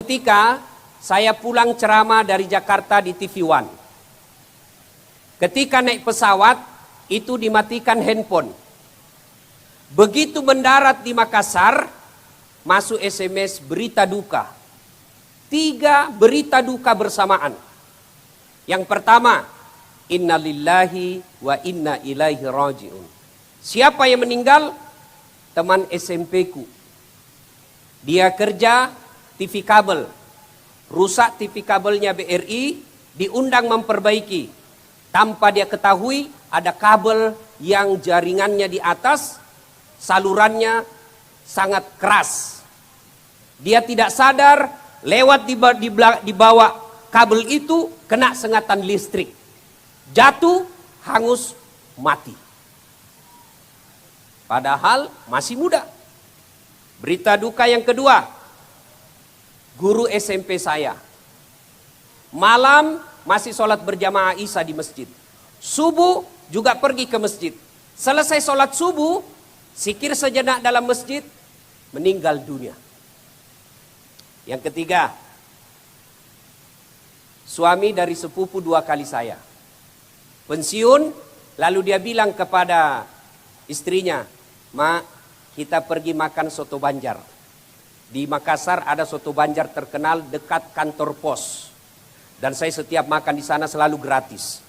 Ketika saya pulang ceramah dari Jakarta di TV One. Ketika naik pesawat, itu dimatikan handphone. Begitu mendarat di Makassar, masuk SMS berita duka. 3 berita duka bersamaan. Yang pertama, innalillahi wa inna ilaihi raji'un. Siapa yang meninggal? Teman SMP ku. Dia kerja TV kabel. Rusak TV kabelnya BRI, diundang memperbaiki. Tanpa dia ketahui, ada kabel yang jaringannya di atas, salurannya sangat keras. Dia tidak sadar, lewat di bawah kabel itu, kena sengatan listrik. Jatuh, hangus, mati. Padahal masih muda. Berita duka yang kedua, guru SMP saya. Malam masih sholat berjamaah Isya di masjid. Subuh juga pergi ke masjid. Selesai sholat subuh, zikir sejenak dalam masjid, meninggal dunia. Yang ketiga, suami dari sepupu 2 kali saya. Pensiun, lalu dia bilang kepada istrinya, "Ma, kita pergi makan soto Banjar. Di Makassar ada soto Banjar terkenal dekat kantor pos. Dan saya setiap makan di sana selalu gratis."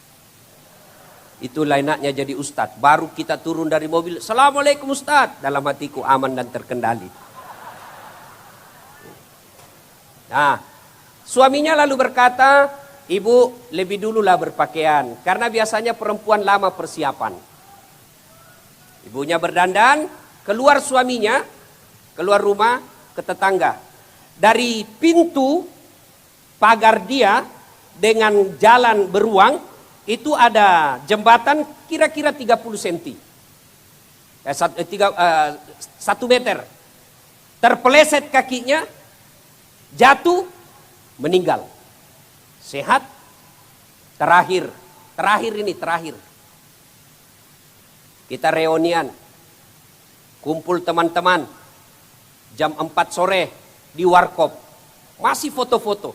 Itulah enaknya jadi ustadz. Baru kita turun dari mobil, "Assalamualaikum ustadz." Dalam hatiku aman dan terkendali. Nah, suaminya lalu berkata, "Ibu lebih dululah berpakaian. Karena biasanya perempuan lama persiapan." Ibunya berdandan, keluar suaminya, keluar rumah ke tetangga. Dari pintu pagar dia dengan jalan beruang, itu ada jembatan kira-kira 30 cm. 1 meter. Terpeleset kakinya, jatuh, meninggal. Sehat, terakhir. Kita reunian, kumpul teman-teman, jam 4 sore di warkop, masih foto-foto.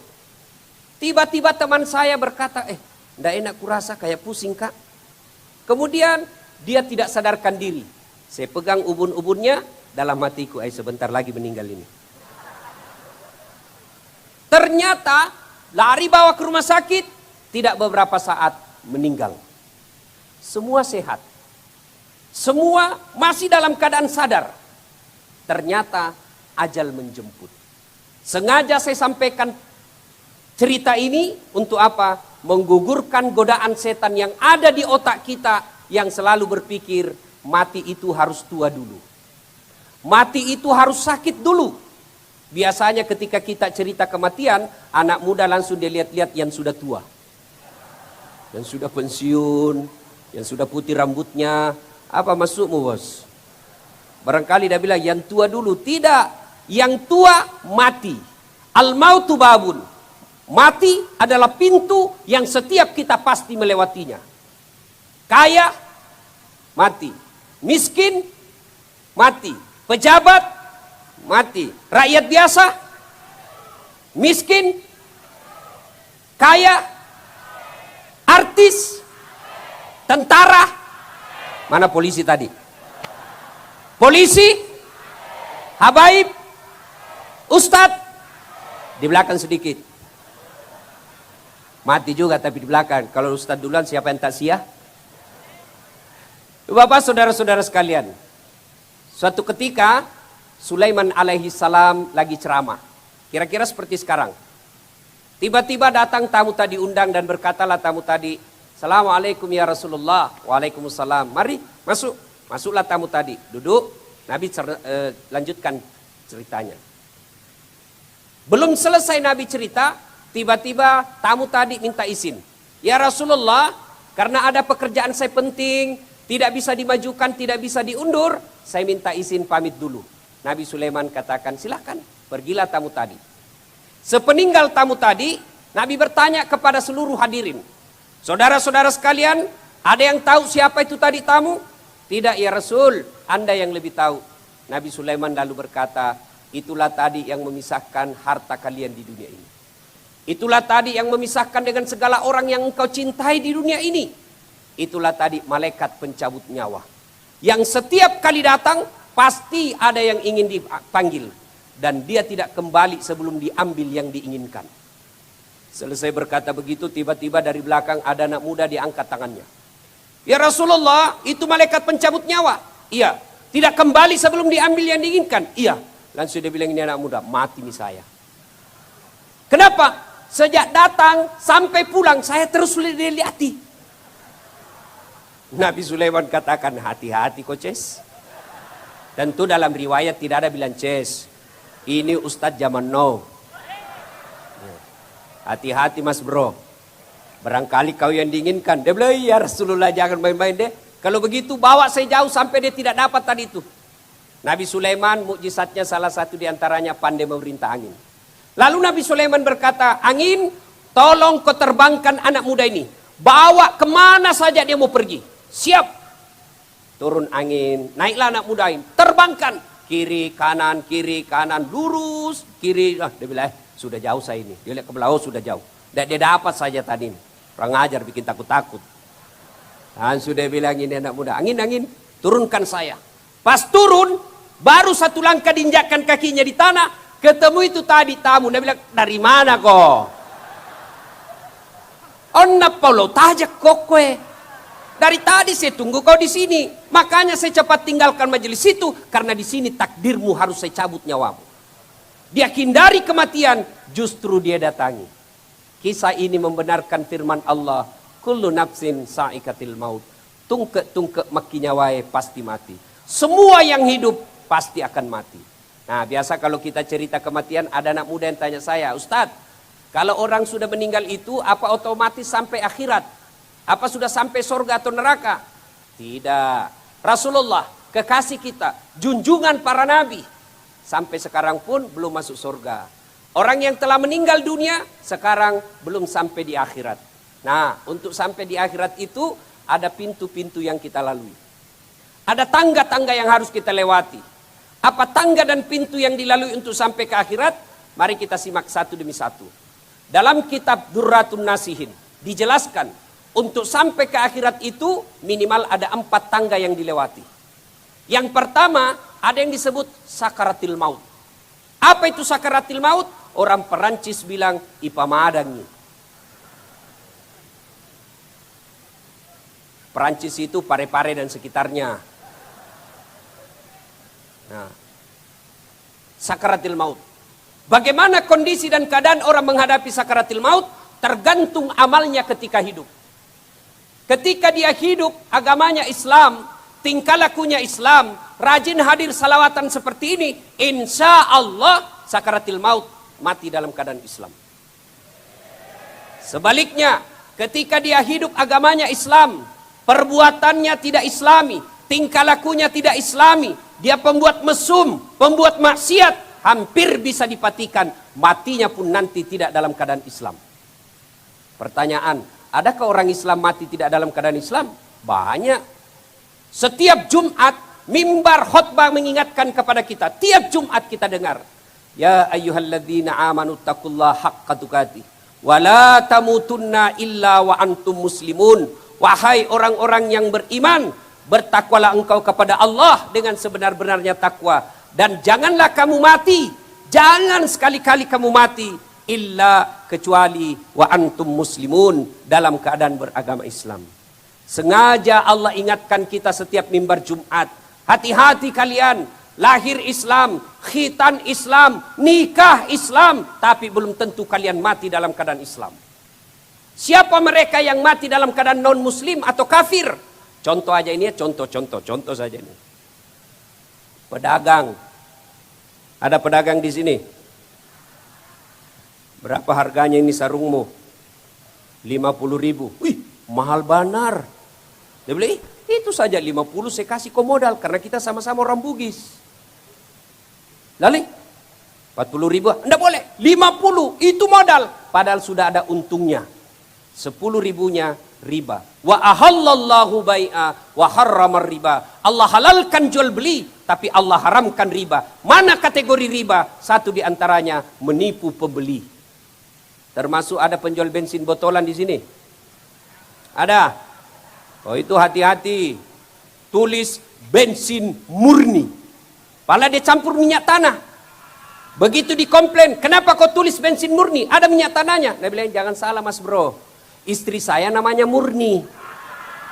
Tiba-tiba teman saya berkata, ndak enak kurasa kayak pusing kak. Kemudian dia tidak sadarkan diri. Saya pegang ubun-ubunnya, dalam hatiku, sebentar lagi meninggal ini. Ternyata lari bawa ke rumah sakit, tidak beberapa saat meninggal. Semua sehat. Semua masih dalam keadaan sadar. Ternyata ajal menjemput. Sengaja saya sampaikan cerita ini untuk apa? Menggugurkan godaan setan yang ada di otak kita yang selalu berpikir mati itu harus tua dulu. Mati itu harus sakit dulu. Biasanya ketika kita cerita kematian, anak muda langsung dilihat-lihat yang sudah tua. Yang sudah pensiun, yang sudah putih rambutnya. Apa maksudmu bos? Barangkali dia bilang yang tua dulu. Tidak, yang tua mati. Al-mautu babun. Mati adalah pintu yang setiap kita pasti melewatinya. Kaya, mati. Miskin, mati. Pejabat, mati. Rakyat biasa, miskin, kaya, artis, tentara. Mana polisi tadi? Polisi, habaib, ustadz, di belakang sedikit. Mati juga tapi di belakang. Kalau ustadz duluan siapa yang tak sia? Bapak saudara-saudara sekalian, suatu ketika Sulaiman alaihi salam lagi ceramah. Kira-kira seperti sekarang. Tiba-tiba datang tamu tadi, undang dan berkatalah tamu tadi, "Assalamualaikum ya Rasulullah." "Waalaikumsalam." "Mari masuk." Masuklah tamu tadi, duduk. Nabi lanjutkan ceritanya. Belum selesai Nabi cerita, tiba-tiba tamu tadi minta izin. "Ya Rasulullah, karena ada pekerjaan saya penting, tidak bisa dimajukan, tidak bisa diundur, saya minta izin pamit dulu." Nabi Sulaiman katakan, "Silahkan, pergilah tamu tadi." Sepeninggal tamu tadi, Nabi bertanya kepada seluruh hadirin, "Saudara-saudara sekalian, ada yang tahu siapa itu tadi tamu?" "Tidak ya Rasul, Anda yang lebih tahu." Nabi Sulaiman lalu berkata, Itulah tadi yang memisahkan harta kalian di dunia ini. Itulah tadi yang memisahkan dengan segala orang yang engkau cintai di dunia ini. Itulah tadi malaikat pencabut nyawa. Yang setiap kali datang pasti ada yang ingin dipanggil. Dan dia tidak kembali sebelum diambil yang diinginkan. Selesai berkata begitu, tiba-tiba dari belakang ada anak muda diangkat tangannya. Ya Rasulullah, itu malaikat pencabut nyawa. Iya. Tidak kembali sebelum diambil yang diinginkan. Iya. Langsung dia bilang, ini anak muda, mati nih saya. Kenapa? Sejak datang sampai pulang saya terus lihati. Nabi Sulaiman katakan, hati-hati coaches. Tentu dalam riwayat tidak ada bilang ces. Ini Ustadz zaman now. Hati-hati mas bro. Barangkali kau yang diinginkan. Dia bilang, ya Rasulullah jangan main-main deh. Kalau begitu bawa saya jauh sampai dia tidak dapat tadi itu. Nabi Sulaiman mukjizatnya salah satu diantaranya pandai memerintah angin. Lalu Nabi Sulaiman berkata, angin tolong kau terbangkan anak muda ini. Bawa kemana saja dia mau pergi. Siap. Turun angin, naiklah anak muda ini. Terbangkan. Kiri, kanan, lurus. Kiri, dia bilang, sudah jauh saya ini. Dia lihat ke belakang, sudah jauh. Dan dia dapat saja tadi ini. Orang ajar bikin takut-takut. Dan sudah bilang ini anak muda, angin, turunkan saya. Pas turun, baru satu langkah diinjakkan kakinya di tanah. Ketemu itu tadi tamu. Dia bilang, dari mana kok? Onna Paulo tajak kokwe. Dari tadi saya tunggu kau di sini. Makanya saya cepat tinggalkan majelis itu. Karena di sini takdirmu harus saya cabut nyawamu. Dia hindari kematian. Justru dia datangi. Kisah ini membenarkan firman Allah. Kullu nafsin sa'ikatil maut. Tungke maki nyawai pasti mati. Semua yang hidup pasti akan mati. Nah biasa kalau kita cerita kematian ada anak muda yang tanya saya, Ustadz kalau orang sudah meninggal itu apa otomatis sampai akhirat? Apa sudah sampai surga atau neraka? Tidak. Rasulullah kekasih kita, junjungan para nabi sampai sekarang pun belum masuk surga. Orang yang telah meninggal dunia sekarang belum sampai di akhirat. Nah untuk sampai di akhirat itu ada pintu-pintu yang kita lalui. Ada tangga-tangga yang harus kita lewati. Apa tangga dan pintu yang dilalui untuk sampai ke akhirat? Mari kita simak satu demi satu. Dalam kitab Durratun Nasihin dijelaskan untuk sampai ke akhirat itu minimal ada 4 tangga yang dilewati. Yang pertama ada yang disebut sakaratil maut. Apa itu sakaratil maut? Orang Perancis bilang ipamadangi. Perancis itu Pare-Pare dan sekitarnya. Nah, sakaratil maut. Bagaimana kondisi dan keadaan orang menghadapi sakaratil maut? Tergantung amalnya ketika hidup. Ketika dia hidup, agamanya Islam, tingkah lakunya Islam, rajin hadir salawatan seperti ini, insya Allah sakaratil maut mati dalam keadaan Islam. Sebaliknya, ketika dia hidup agamanya Islam, perbuatannya tidak Islami, tingkah lakunya tidak Islami, dia pembuat mesum, pembuat maksiat, hampir bisa dipatikan, matinya pun nanti tidak dalam keadaan Islam. Pertanyaan, adakah orang Islam mati tidak dalam keadaan Islam? Banyak. Setiap Jumat, mimbar khutbah mengingatkan kepada kita. Tiap Jumat kita dengar. Ya ayyuhalladzina amanu taqullaha haqqa tuqatih. Wa la tamutunna illa wa antum muslimun. Wahai orang-orang yang beriman, bertakwalah engkau kepada Allah dengan sebenar-benarnya takwa. Dan janganlah kamu mati. Jangan sekali-kali kamu mati. Illa kecuali wa antum muslimun. Dalam keadaan beragama Islam. Sengaja Allah ingatkan kita setiap mimbar Jumat. Hati-hati kalian. Lahir Islam. Khitan Islam. Nikah Islam. Tapi belum tentu kalian mati dalam keadaan Islam. Siapa mereka yang mati dalam keadaan non-muslim atau kafir? Contoh aja ini ya, contoh saja ini. Pedagang. Ada pedagang di sini. Berapa harganya ini sarungmu? 50.000. Wih, mahal benar. Dia bilang, itu saja 50 saya kasih kau modal karena kita sama-sama orang Bugis. Lalu 40.000, enggak boleh. 50 itu modal. Padahal sudah ada untungnya. 10.000-nya riba. Wa ahallallahu bai'a wa harramar riba. Allah halalkan jual beli, tapi Allah haramkan riba. Mana kategori riba? Satu di antaranya menipu pembeli. Termasuk ada penjual bensin botolan di sini. Ada? Oh itu hati-hati. Tulis bensin murni. Padahal dia campur minyak tanah. Begitu dikomplain, kenapa kau tulis bensin murni? Ada minyak tanahnya. Dia bilang, jangan salah mas bro. Istri saya namanya Murni.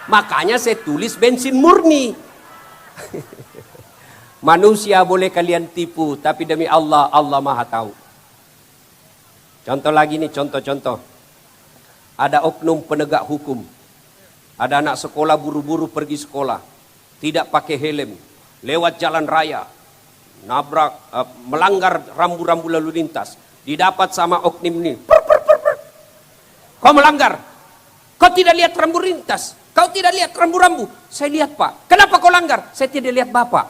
Makanya saya tulis bensin murni. Manusia boleh kalian tipu, tapi demi Allah, Allah Maha tahu. Contoh lagi nih, contoh-contoh. Ada oknum penegak hukum. Ada anak sekolah buru-buru pergi sekolah. Tidak pakai helm. Lewat jalan raya. Nabrak, melanggar rambu-rambu lalu lintas. Didapat sama oknum ini. Kau melanggar. Kau tidak lihat rambu lintas. Kau tidak lihat rambu-rambu. Saya lihat pak. Kenapa kau langgar? Saya tidak lihat bapak.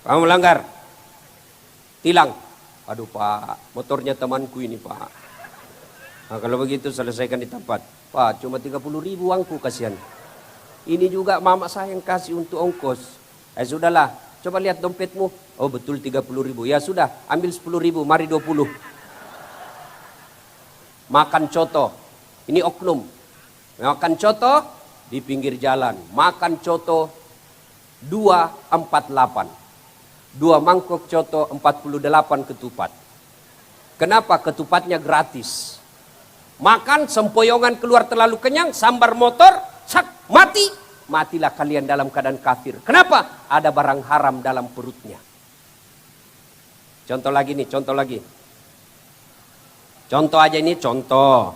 Kamu melanggar. Tilang. Aduh pak, motornya temanku ini pak. Nah, kalau begitu selesaikan di tempat. Pak, cuma 30.000 uangku, kasihan. Ini juga mama saya yang kasih untuk ongkos. Sudahlah, coba lihat dompetmu. Oh betul 30.000. Ya sudah, ambil 10.000, mari 20. Makan coto. Ini oknum. Makan coto di pinggir jalan. Makan coto 248. 2 mangkok coto 48 ketupat. Kenapa? Ketupatnya gratis. Makan sempoyongan keluar terlalu kenyang, sambar motor, sak, mati. Matilah kalian dalam keadaan kafir. Kenapa? Ada barang haram dalam perutnya. Contoh lagi nih, contoh lagi. Contoh aja ini, contoh.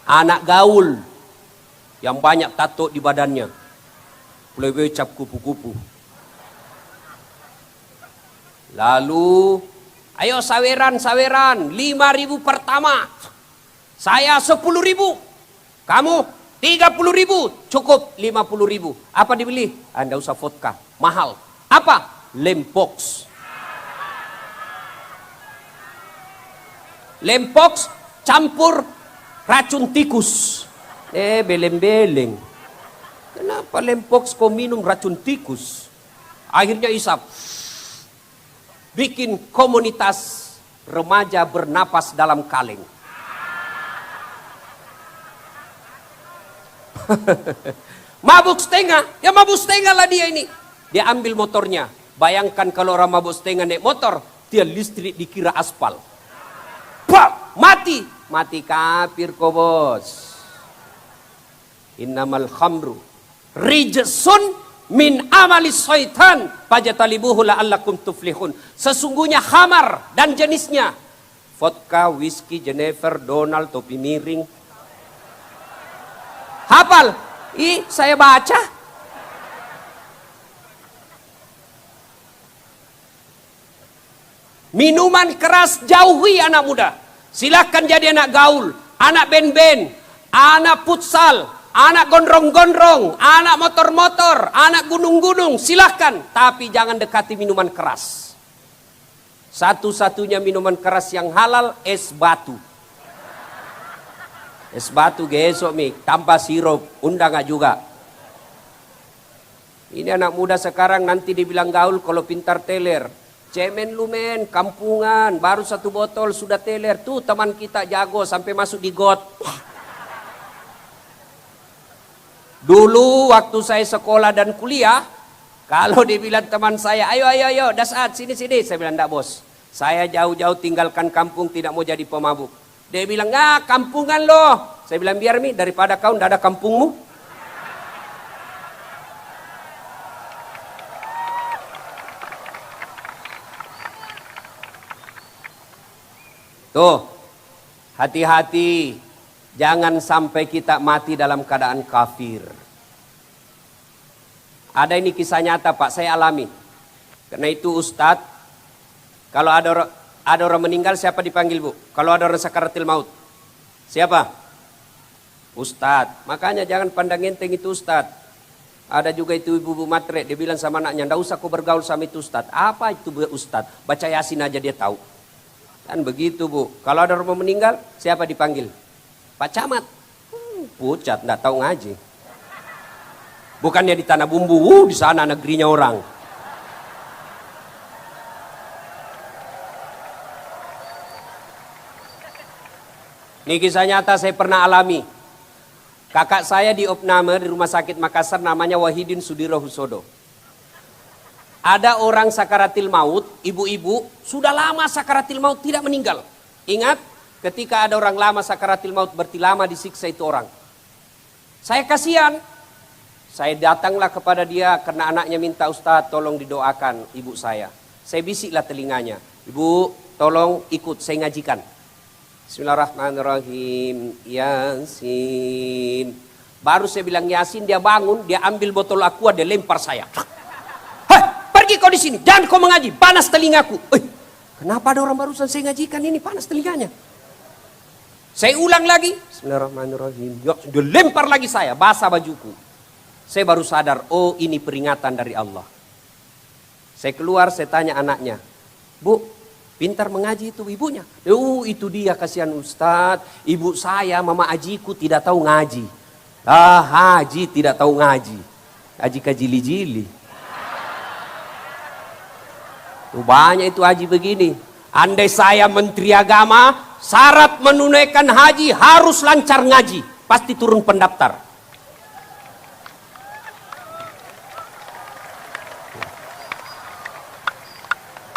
Anak gaul yang banyak tato di badannya. Plebe cap kupu-kupu. Lalu, ayo saweran, 5.000 pertama. Saya 10.000. Kamu 30.000. Cukup 50.000. Apa dibeli? Anda usah vodka. Mahal. Apa? Lempox. Lempox campur racun tikus. Beleng-beleng. Kenapa Lempox kau minum racun tikus? Akhirnya isap. Bikin komunitas remaja bernapas dalam kaleng. Mabuk setengah, ya mabuk setengah lah dia ini. Dia ambil motornya. Bayangkan kalau orang mabuk setengah naik motor, dia listrik dikira aspal. Pak, mati. Mati kafir kok bos. Innamal khamru rijsun min amalis syaitan fajtanibuhu la'allakum tuflihun. Sesungguhnya khamar dan jenisnya vodka, whisky, Jennifer, Donald, topi miring. Hafal? Saya baca. Minuman keras jauhi anak muda. Silahkan jadi anak gaul, anak band-band, anak futsal, anak gondrong-gondrong, anak motor-motor, anak gunung-gunung, silahkan. Tapi jangan dekati minuman keras. Satu-satunya minuman keras yang halal, es batu. Es batu gesok mi, tanpa sirup, undang juga. Ini anak muda sekarang nanti dibilang gaul kalau pintar teler. Cemen lu men, kampungan, baru 1 botol sudah teler. Tuh teman kita jago sampai masuk di got. Dulu waktu saya sekolah dan kuliah, kalau dibilang teman saya, ayo, Dasat, sini. Saya bilang, enggak bos, saya jauh-jauh tinggalkan kampung, tidak mau jadi pemabuk. Dia bilang, kampungan loh. Saya bilang, biar mi, daripada kau enggak ada kampungmu. Tuh, hati-hati. Jangan sampai kita mati dalam keadaan kafir. Ada ini kisah nyata Pak, saya alami. Karena itu Ustadz, kalau ada orang meninggal siapa dipanggil Bu? Kalau ada orang sakaratil maut, siapa? Ustadz. Makanya jangan pandang enteng itu Ustadz. Ada juga itu ibu-ibu matre, dia bilang sama anaknya, ndak usah kau bergaul sama itu Ustadz. Apa itu Ustadz? Baca Yasin aja dia tahu. Kan begitu Bu. Kalau ada orang meninggal, siapa dipanggil? Pak Camat. Pucat, nggak tahu ngaji. Bukannya di Tanah Bumbu, di sana negerinya orang. Ini kisah nyata saya pernah alami. Kakak saya di opname di Rumah Sakit Makassar namanya Wahidin Sudiro Husodo. Ada orang sakaratil maut, ibu-ibu, sudah lama sakaratil maut tidak meninggal. Ingat, ketika ada orang lama sakaratil maut berarti lama disiksa itu orang. Saya kasihan. Saya datanglah kepada dia karena anaknya minta, Ustadz tolong didoakan ibu saya. Saya bisiklah telinganya. Ibu tolong ikut saya ngajikan. Bismillahirrahmanirrahim. Yasin. Baru saya bilang Yasin, dia bangun, dia ambil botol aqua, dia lempar saya. Hei, pergi kau di sini, jangan kau mengaji, panas telingaku. Kenapa ada orang barusan saya ngajikan ini panas telinganya? Saya ulang lagi. Bismillahirrahmanirrahim. Dia lempar lagi saya, basah bajuku. Saya baru sadar, oh ini peringatan dari Allah. Saya keluar, saya tanya anaknya, Bu, pintar mengaji itu ibunya. Itu dia kasihan Ustadz. Ibu saya, mama ajiku tidak tahu ngaji. Haji tidak tahu ngaji. Haji kajili-jili. Banyak itu haji begini. Andai saya menteri agama, syarat menunaikan haji harus lancar ngaji. Pasti turun pendaftar.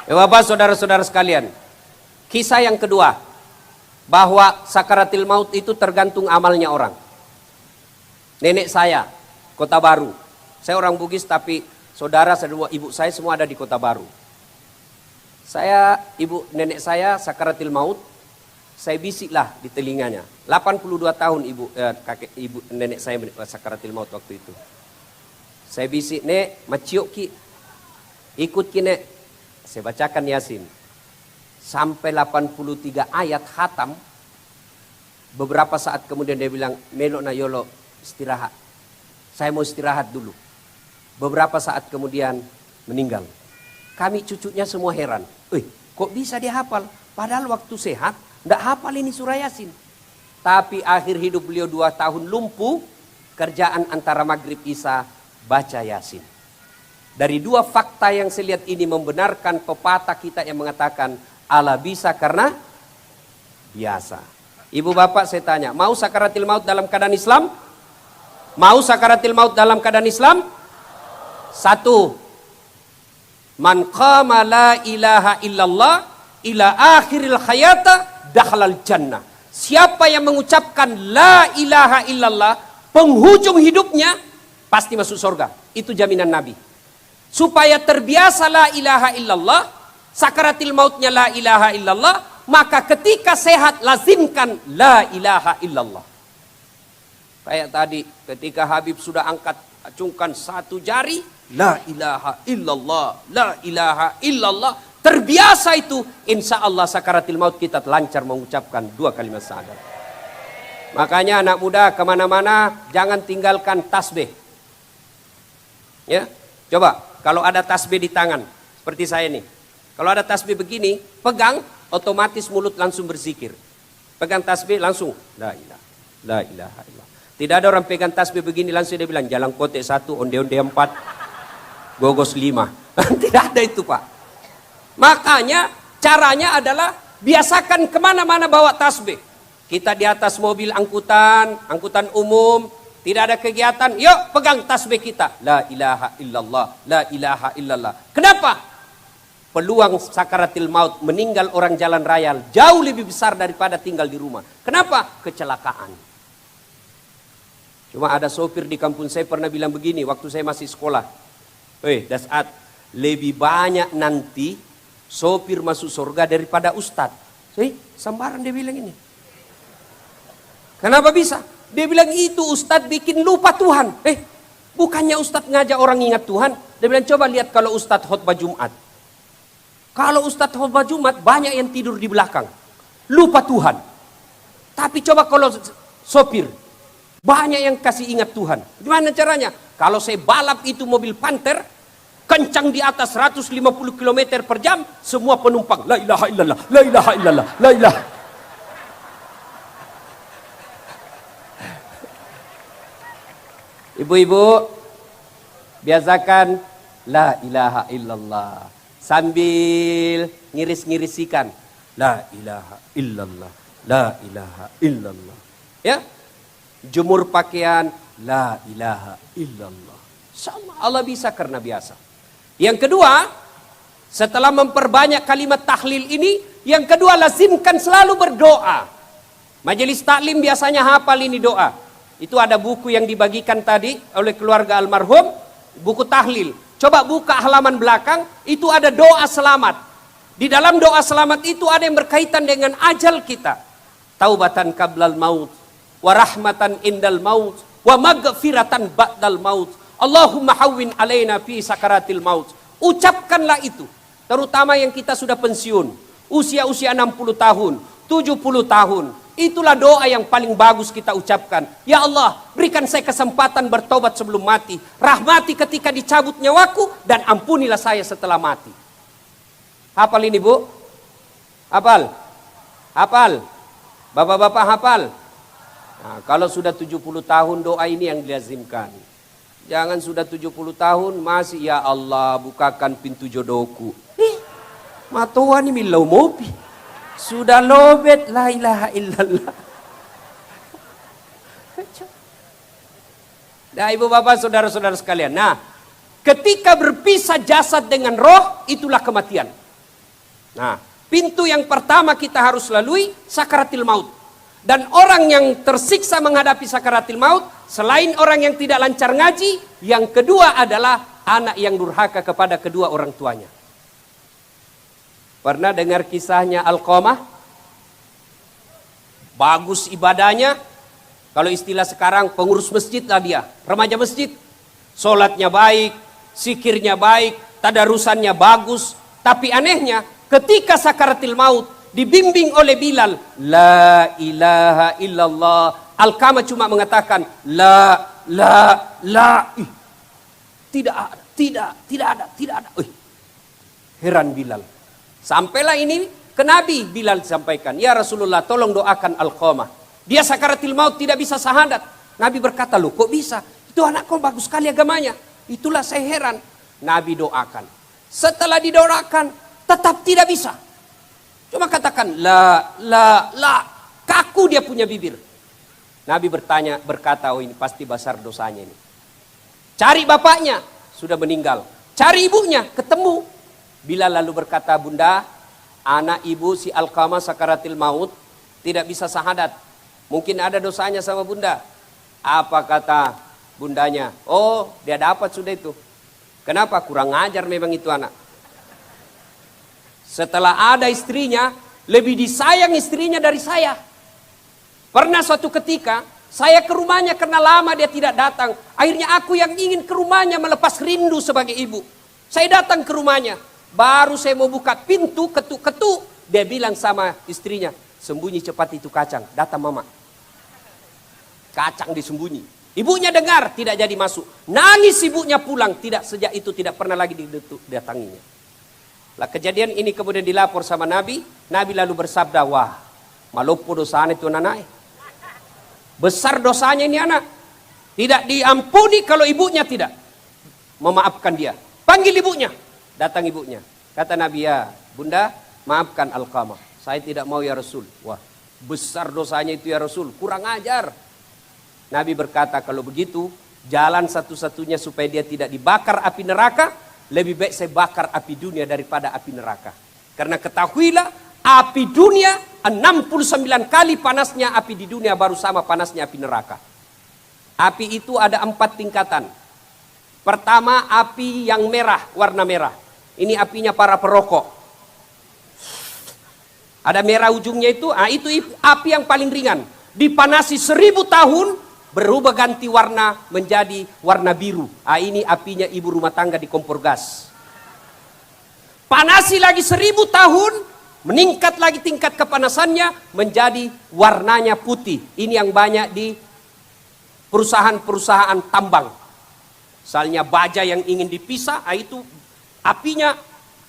Bapak, saudara-saudara sekalian, kisah yang kedua, bahwa sakaratil maut itu tergantung amalnya orang. Nenek saya, Kota Baru. Saya orang Bugis tapi saudara, ibu saya semua ada di Kota Baru. Nenek saya sakaratil maut, saya bisiklah di telinganya. 82 tahun nenek saya sakaratil maut waktu itu. Saya bisik, Nek, maciuk ki, ikut ki Nek. Saya bacakan Yasin. Sampai 83 ayat khatam. Beberapa saat kemudian dia bilang, Melo na yolo, istirahat. Saya mau istirahat dulu. Beberapa saat kemudian meninggal. Kami cucunya semua heran. Kok bisa dia hafal? Padahal waktu sehat, tidak hafal ini surah Yasin. Tapi akhir hidup beliau 2 tahun lumpuh. Kerjaan antara maghrib isya baca Yasin. Dari 2 fakta yang saya lihat ini membenarkan pepatah kita yang mengatakan Allah bisa karena biasa. Ibu bapak saya tanya, mau sakaratil maut dalam keadaan Islam? Mau sakaratil maut dalam keadaan Islam? 1. Man qama la ilaha illallah ila akhiril hayata dakhalal jannah. Siapa yang mengucapkan la ilaha illallah penghujung hidupnya pasti masuk surga. Itu jaminan Nabi. Supaya terbiasa la ilaha illallah, sakaratil mautnya la ilaha illallah, maka ketika sehat lazimkan la ilaha illallah. Kayak tadi ketika Habib sudah acungkan 1 jari, la ilaha illallah, la ilaha illallah. Terbiasa itu, insya Allah sakaratil maut kita lancar mengucapkan 2 kalimat syahadat. Makanya anak muda kemana-mana jangan tinggalkan tasbih. Ya, coba. Kalau ada tasbih di tangan, seperti saya nih. Kalau ada tasbih begini, pegang, otomatis mulut langsung berzikir. Pegang tasbih langsung, la ilaha illallah. Tidak ada orang pegang tasbih begini langsung dia bilang, jalan kotek 1, onde-onde 4, gogos 5. Tidak ada itu Pak. Makanya caranya adalah biasakan kemana-mana bawa tasbih. Kita di atas mobil angkutan umum, tidak ada kegiatan, yuk pegang tasbih kita. La ilaha illallah, la ilaha illallah. Kenapa? Peluang sakaratil maut meninggal orang jalan raya jauh lebih besar daripada tinggal di rumah. Kenapa? Kecelakaan. Cuma ada sopir di kampung saya pernah bilang begini waktu saya masih sekolah. Dasat, lebih banyak nanti sopir masuk surga daripada ustadz. Sambaran dia bilang ini. Kenapa bisa? Dia bilang itu ustadz bikin lupa Tuhan. Bukannya ustadz ngajak orang ingat Tuhan. Dia bilang coba lihat kalau ustadz khutbah Jumat. Kalau ustadz khutbah Jumat banyak yang tidur di belakang. Lupa Tuhan. Tapi coba kalau sopir. Banyak yang kasih ingat Tuhan. Gimana caranya? Kalau saya balap itu mobil Panther. Kencang di atas 150 km per jam. Semua penumpang. La ilaha illallah. La ilaha illallah. La ilaha. Ibu-ibu, biasakan la ilaha illallah sambil ngiris-ngirisikan la ilaha illallah, la ilaha illallah. Ya, jemur pakaian la ilaha illallah. Insyaallah Allah bisa karena biasa. Yang kedua, setelah memperbanyak kalimat tahlil ini, yang kedua lazimkan selalu berdoa. Majelis taklim biasanya hafal ini doa. Itu ada buku yang dibagikan tadi oleh keluarga almarhum, buku tahlil. Coba buka halaman belakang, itu ada doa selamat. Di dalam doa selamat itu ada yang berkaitan dengan ajal kita. Taubatan qablal maut, wa rahmatan indal maut, wa maghfiratan ba'dal maut. Allahumma hawwin alaina fi sakaratil maut. Ucapkanlah itu, terutama yang kita sudah pensiun, usia-usia 60 tahun, 70 tahun. Itulah doa yang paling bagus kita ucapkan. Ya Allah, berikan saya kesempatan bertobat sebelum mati. Rahmati ketika dicabut nyawaku, dan ampunilah saya setelah mati. Hafal ini, Bu? Hafal? Hafal? Bapak-bapak hafal? Nah, kalau sudah 70 tahun doa ini yang dilazimkan. Jangan sudah 70 tahun masih ya Allah bukakan pintu jodohku. Matoa ni milau mopi. Sudah lobet la ilaha illallah. Nah, ibu bapak saudara-saudara sekalian. Nah, ketika berpisah jasad dengan roh, itulah kematian. Nah, pintu yang pertama kita harus lalui sakaratil maut. Dan orang yang tersiksa menghadapi sakaratil maut, selain orang yang tidak lancar ngaji, yang kedua adalah anak yang durhaka kepada kedua orang tuanya. Pernah dengar kisahnya Alqamah? Bagus ibadahnya. Kalau istilah sekarang pengurus masjid lah dia. Remaja masjid. Sholatnya baik, zikirnya baik, tadarusannya bagus. Tapi anehnya ketika sakaratil maut dibimbing oleh Bilal. La ilaha illallah. Alqamah cuma mengatakan la. Tidak ada. Heran Bilal. Sampailah ini ke Nabi, Bilal sampaikan, ya Rasulullah tolong doakan Alqamah. Dia sakaratil maut tidak bisa syahadat. Nabi berkata, loh kok bisa? Itu anak kau bagus sekali agamanya. Itulah saya heran. Nabi doakan. Setelah didoakan, tetap tidak bisa. Cuma katakan, la. Kaku dia punya bibir. Nabi berkata, oh ini pasti besar dosanya ini. Cari bapaknya, sudah meninggal. Cari ibunya, ketemu. Bilal lalu berkata, bunda, anak ibu si Alqamah sakaratil maut tidak bisa syahadat. Mungkin ada dosanya sama bunda. Apa kata bundanya? Oh, dia dapat sudah itu. Kenapa? Kurang ajar memang itu anak. Setelah ada istrinya, lebih disayang istrinya dari saya. Pernah suatu ketika, saya ke rumahnya karena lama dia tidak datang. Akhirnya aku yang ingin ke rumahnya melepas rindu sebagai ibu. Saya datang ke rumahnya. Baru saya mau buka pintu, ketuk-ketuk. Dia bilang sama istrinya, sembunyi cepat itu kacang, datang mama. Kacang disembunyi. Ibunya dengar, tidak jadi masuk. Nangis ibunya pulang, sejak itu tidak pernah lagi didatanginya. Lah kejadian ini kemudian dilapor sama Nabi. Nabi lalu bersabda, wah, malopo dosanya itu anak. Besar dosanya ini anak. Tidak diampuni kalau ibunya tidak memaafkan dia. Panggil ibunya. Datang ibunya. Kata Nabi, ya bunda maafkan Alqamah. Saya tidak mau ya Rasul. Wah besar dosanya itu ya Rasul. Kurang ajar. Nabi berkata kalau begitu jalan satu-satunya supaya dia tidak dibakar api neraka. Lebih baik saya bakar api dunia daripada api neraka. Karena ketahuilah api dunia 69 kali panasnya api di dunia baru sama panasnya api neraka. Api itu ada 4 tingkatan. Pertama api yang merah, warna merah. Ini apinya para perokok. Ada merah ujungnya itu, itu api yang paling ringan. Dipanasi 1000 tahun, berubah ganti warna menjadi warna biru. Ini apinya ibu rumah tangga di kompor gas. Panasi lagi 1000 tahun, meningkat lagi tingkat kepanasannya, menjadi warnanya putih. Ini yang banyak di perusahaan-perusahaan tambang. Misalnya baja yang ingin dipisah, itu apinya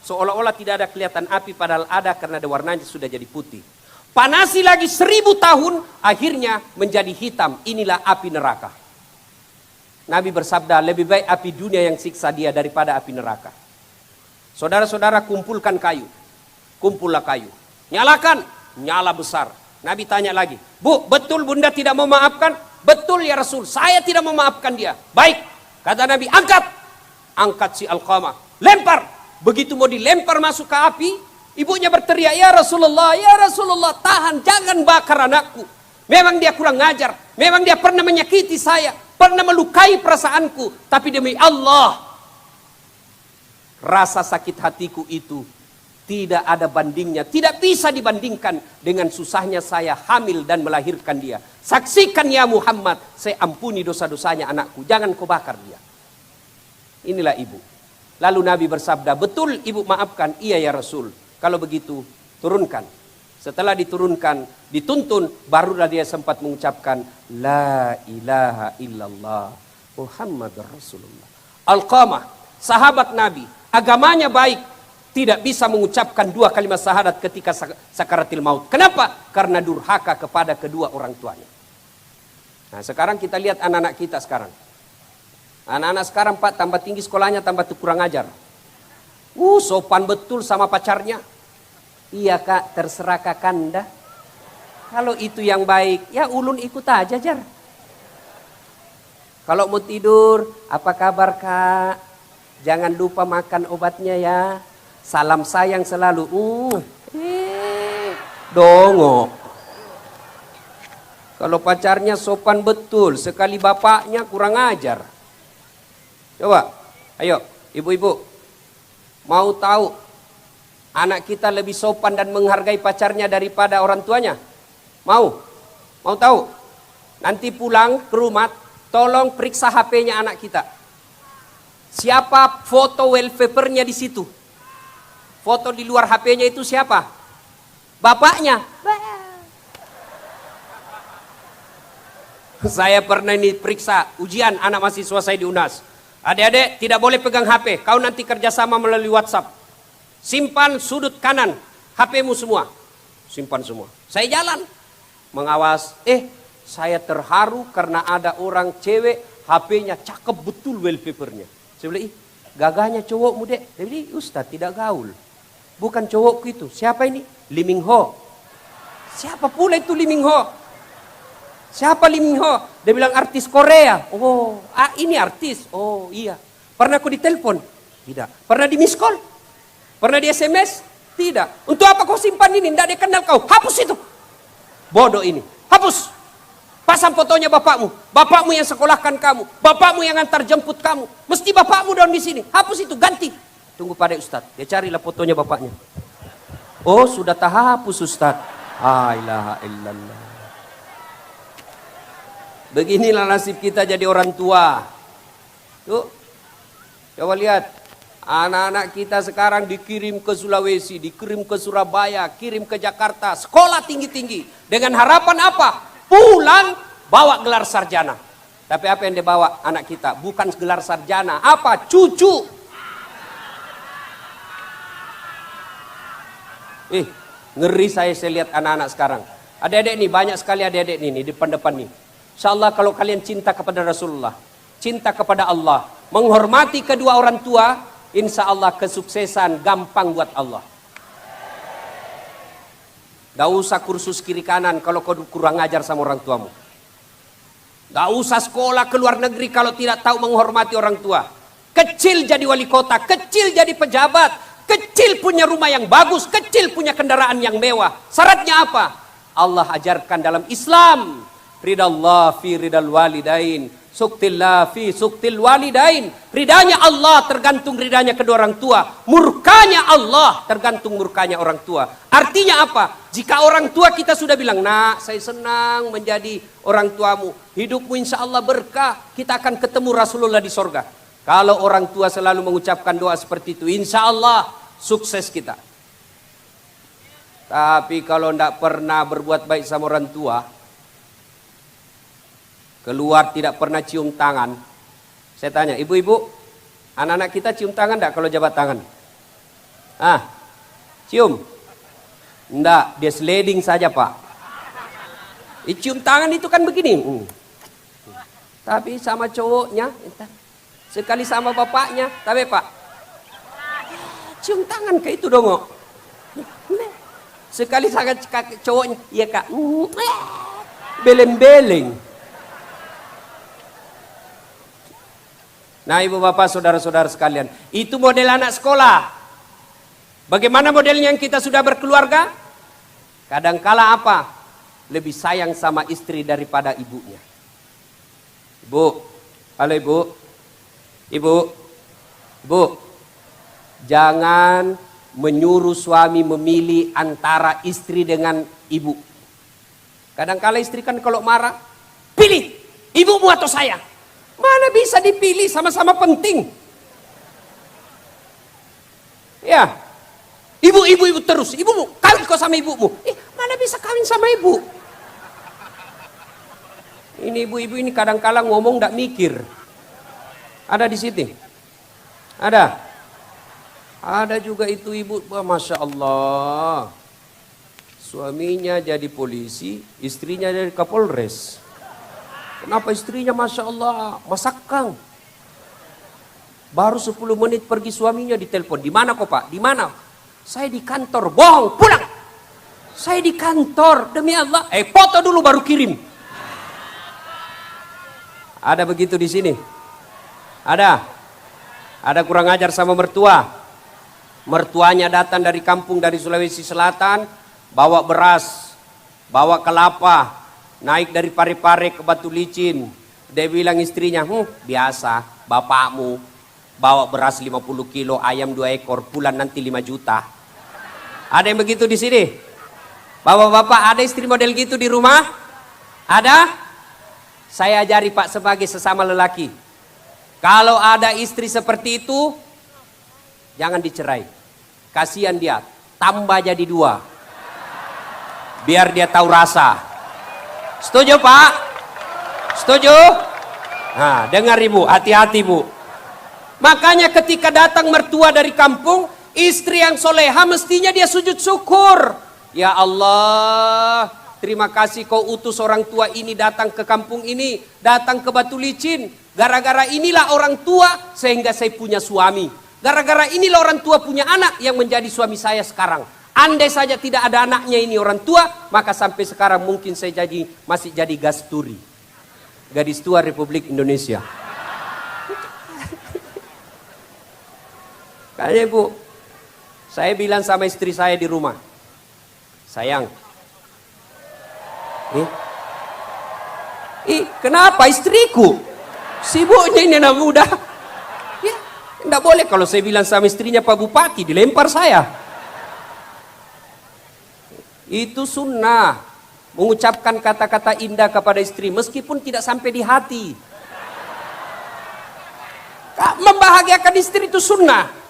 seolah-olah tidak ada kelihatan api padahal ada karena ada warnanya sudah jadi putih. Panasi lagi 1000 tahun akhirnya menjadi hitam. Inilah api neraka. Nabi bersabda, lebih baik api dunia yang siksa dia daripada api neraka. Saudara-saudara, kumpulkan kayu. Kumpullah kayu. Nyalakan, nyala besar. Nabi tanya lagi, Bu, betul bunda tidak memaafkan? Betul ya Rasul, saya tidak memaafkan dia. Baik, kata Nabi, angkat. Angkat si Alqamah, lempar. Begitu mau dilempar masuk ke api, ibunya berteriak, ya Rasulullah, tahan, jangan bakar anakku. Memang dia kurang ngajar, memang dia pernah menyakiti saya, pernah melukai perasaanku, tapi demi Allah, rasa sakit hatiku itu tidak ada bandingnya, tidak bisa dibandingkan dengan susahnya saya hamil dan melahirkan dia. Saksikan ya Muhammad, saya ampuni dosa-dosanya anakku, jangan kau bakar dia. Inilah ibu. Lalu Nabi bersabda, betul ibu maafkan? Iya ya Rasul. Kalau begitu, turunkan. Setelah diturunkan, dituntun, barulah dia sempat mengucapkan, La ilaha illallah Muhammad Rasulullah. Alqamah, sahabat Nabi, agamanya baik, tidak bisa mengucapkan dua kalimat syahadat ketika sakaratil maut. Kenapa? Karena durhaka kepada kedua orang tuanya. Nah sekarang kita lihat anak-anak kita sekarang. Anak-anak sekarang Pak, tambah tinggi sekolahnya, tambah kurang ajar. Sopan betul sama pacarnya. Iya Kak, terserah Kakanda. Kalau itu yang baik, ya ulun ikut aja Jar. Kalau mau tidur, apa kabar Kak? Jangan lupa makan obatnya ya. Salam sayang selalu. Dongo. Kalau pacarnya sopan betul, sekali bapaknya kurang ajar. Coba, ayo ibu-ibu. Mau tahu anak kita lebih sopan dan menghargai pacarnya daripada orang tuanya? Mau? Mau tahu? Nanti pulang ke rumah, tolong periksa HP-nya anak kita. Siapa foto wallpapernya di situ? Foto di luar HP-nya itu siapa? Bapaknya. Saya pernah ini periksa ujian anak mahasiswa saya di UNAS. Adik-adik tidak boleh pegang HP. Kau nanti kerjasama melalui WhatsApp. Simpan sudut kanan HP-mu semua. Simpan semua. Saya jalan mengawas. Saya terharu karena ada orang cewek HP-nya cakep betul wallpapernya. Saya bilang, gagahnya cowokmu dek. Dia bilang, Ustaz tidak gaul. Bukan cowokku itu. Siapa ini? Lee Min Ho. Siapa pula itu Lee Min Ho? Siapa Lee Min Ho? Dia bilang artis Korea. Oh, ini artis. Oh iya. Pernah aku ditelepon? Tidak. Pernah di miss call? Pernah di SMS? Tidak. Untuk apa kau simpan ini? Tidak dikenal kau. Hapus itu. Bodoh ini. Hapus. Pasang fotonya bapakmu. Bapakmu yang sekolahkan kamu. Bapakmu yang antar jemput kamu. Mesti bapakmu down di sini. Hapus itu. Ganti. Tunggu pada Ustaz. Dia carilah fotonya bapaknya. Oh sudah terhapus Ustaz. Ilaha illallah. Beginilah nasib kita jadi orang tua. Tuh. Coba lihat. Anak-anak kita sekarang dikirim ke Sulawesi, dikirim ke Surabaya, kirim ke Jakarta, sekolah tinggi-tinggi. Dengan harapan apa? Pulang bawa gelar sarjana. Tapi apa yang dia bawa anak kita? Bukan gelar sarjana. Apa? Cucu. Ngeri saya lihat anak-anak sekarang. Adik-adik nih, banyak sekali adik-adik nih di depan-depan nih. InsyaAllah kalau kalian cinta kepada Rasulullah, cinta kepada Allah, menghormati kedua orang tua, InsyaAllah kesuksesan gampang buat Allah. Gak usah kursus kiri kanan kalau kau kurang ajar sama orang tuamu. Gak usah sekolah ke luar negeri kalau tidak tahu menghormati orang tua. Kecil jadi wali kota, kecil jadi pejabat, kecil punya rumah yang bagus, kecil punya kendaraan yang mewah. Syaratnya apa? Allah ajarkan dalam Islam. Ridallah fi ridal walidain, suktillah fi suktil walidain. Ridanya Allah tergantung ridanya kedua orang tua. Murkanya Allah tergantung murkanya orang tua. Artinya apa? Jika orang tua kita sudah bilang, nak saya senang menjadi orang tuamu, hidupmu insya Allah berkah, kita akan ketemu Rasulullah di sorga. Kalau orang tua selalu mengucapkan doa seperti itu, insya Allah sukses kita. Tapi kalau tidak pernah berbuat baik sama orang tua, keluar tidak pernah cium tangan. Saya tanya, ibu-ibu, anak-anak kita cium tangan enggak kalau jabat tangan? Cium? Enggak, dia sliding saja Pak. Cium tangan itu kan begini. Tapi sama cowoknya, entar. Sekali sama bapaknya, tapi Pak, cium tangan ke itu dong. Sekali sama cowoknya, iya Kak, beleng-beleng. Nah ibu bapak saudara-saudara sekalian, itu model anak sekolah. Bagaimana modelnya yang kita sudah berkeluarga? Kadangkala apa? Lebih sayang sama istri daripada ibunya. Ibu, halo ibu. Ibu, jangan menyuruh suami memilih antara istri dengan ibu. Kadangkala istri kan kalau marah, pilih ibumu atau saya. Mana bisa dipilih, sama-sama penting. Ya, ibu terus, ibumu, kawin kau sama ibumu. Mana bisa kawin sama ibu? Ini ibu-ibu ini kadang-kala ngomong gak mikir. Ada di sini? Ada juga itu ibu, Masya Allah. Suaminya jadi polisi, istrinya jadi kapolres. Kenapa istrinya Masya Allah masakang? Baru 10 menit pergi suaminya ditelepon. Di mana kok Pak? Di mana? Saya di kantor. Bohong, pulang. Saya di kantor, demi Allah. Foto dulu baru kirim. Ada begitu di sini? Ada kurang ajar sama mertua. Mertuanya datang dari kampung dari Sulawesi Selatan, bawa beras, bawa kelapa, naik dari Parepare ke Batu Licin. Dia bilang istrinya, biasa, bapakmu bawa beras 50 kilo, ayam 2 ekor, pulang nanti 5 juta. Ada yang begitu di sini? Bapak-bapak, ada istri model gitu di rumah? Ada? Saya ajari Pak sebagai sesama lelaki. Kalau ada istri seperti itu, jangan dicerai. Kasihan dia, tambah jadi 2. Biar dia tahu rasa. Setuju Pak? Setuju? Nah, dengar ibu, hati-hati bu. Makanya ketika datang mertua dari kampung, istri yang soleha mestinya dia sujud syukur. Ya Allah, terima kasih kau utus orang tua ini datang ke kampung ini, datang ke Batu Licin. Gara-gara inilah orang tua sehingga saya punya suami. Gara-gara inilah orang tua punya anak yang menjadi suami saya sekarang. Andai saja tidak ada anaknya ini orang tua, maka sampai sekarang mungkin saya masih jadi gasturi. Gadis tua Republik Indonesia. Kayaknya ibu, saya bilang sama istri saya di rumah, sayang, kenapa istriku? Sibuknya ini anak muda. Ya, enggak boleh kalau saya bilang sama istrinya Pak Bupati, dilempar saya. Itu sunnah, mengucapkan kata-kata indah kepada istri meskipun tidak sampai di hati. Membahagiakan istri itu sunnah.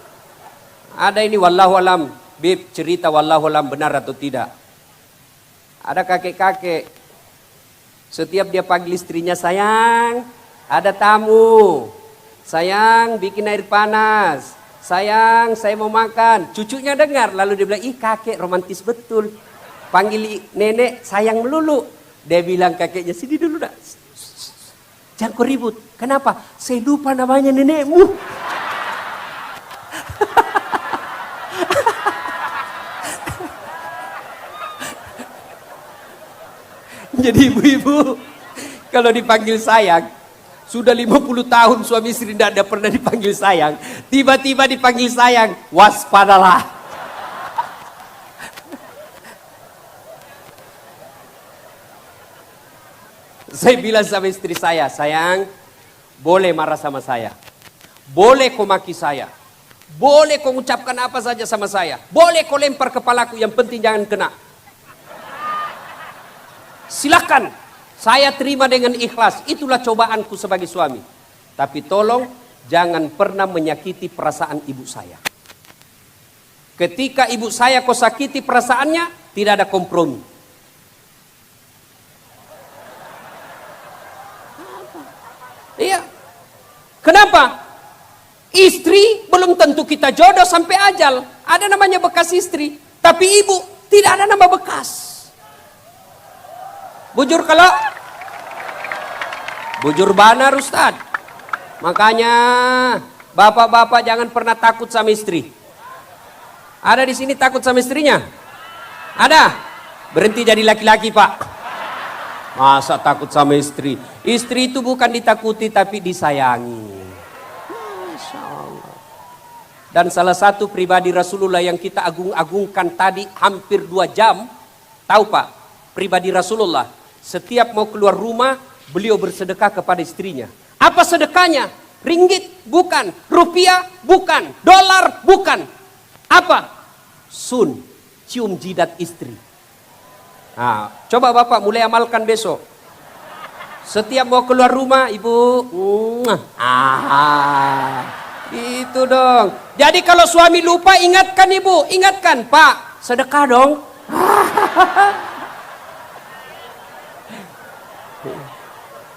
Ada ini wallahu alam, Bib cerita wallahu alam benar atau tidak. Ada kakek-kakek, setiap dia panggil istrinya, sayang, ada tamu, sayang bikin air panas, sayang saya mau makan. Cucunya dengar, lalu dia bilang, ih kakek romantis betul. Panggil nenek sayang melulu. Dia bilang kakeknya, sini dulu dah. Jangan kau ribut. Kenapa? Saya lupa namanya nenekmu. Jadi ibu-ibu, kalau dipanggil sayang, sudah 50 tahun suami istri tidak ada pernah dipanggil sayang. Tiba-tiba dipanggil sayang, waspadalah. Saya bilang sama istri saya, sayang, boleh marah sama saya. Boleh kau maki saya. Boleh kau ucapkan apa saja sama saya. Boleh kau lempar kepalaku, yang penting jangan kena. Silakan, saya terima dengan ikhlas. Itulah cobaanku sebagai suami. Tapi tolong jangan pernah menyakiti perasaan ibu saya. Ketika ibu saya kau sakiti perasaannya, tidak ada kompromi. Iya. Kenapa? Istri belum tentu kita jodoh sampai ajal. Ada namanya bekas istri. Tapi ibu tidak ada nama bekas. Bujur banar Ustaz. Makanya bapak-bapak jangan pernah takut sama istri. Ada di sini takut sama istrinya? Ada? Berhenti jadi laki-laki Pak. Masa takut sama istri? Istri itu bukan ditakuti tapi disayangi. Masya Allah. Dan salah satu pribadi Rasulullah yang kita agung-agungkan tadi hampir 2 jam. Tahu Pak, pribadi Rasulullah setiap mau keluar rumah beliau bersedekah kepada istrinya. Apa sedekahnya? Ringgit? Bukan. Rupiah? Bukan. Dolar? Bukan. Apa? Sun, cium jidat istri. Nah, coba Bapak mulai amalkan besok. Setiap mau keluar rumah, Ibu, itu dong. Jadi kalau suami lupa, ingatkan Ibu, ingatkan, Pak, sedekah dong.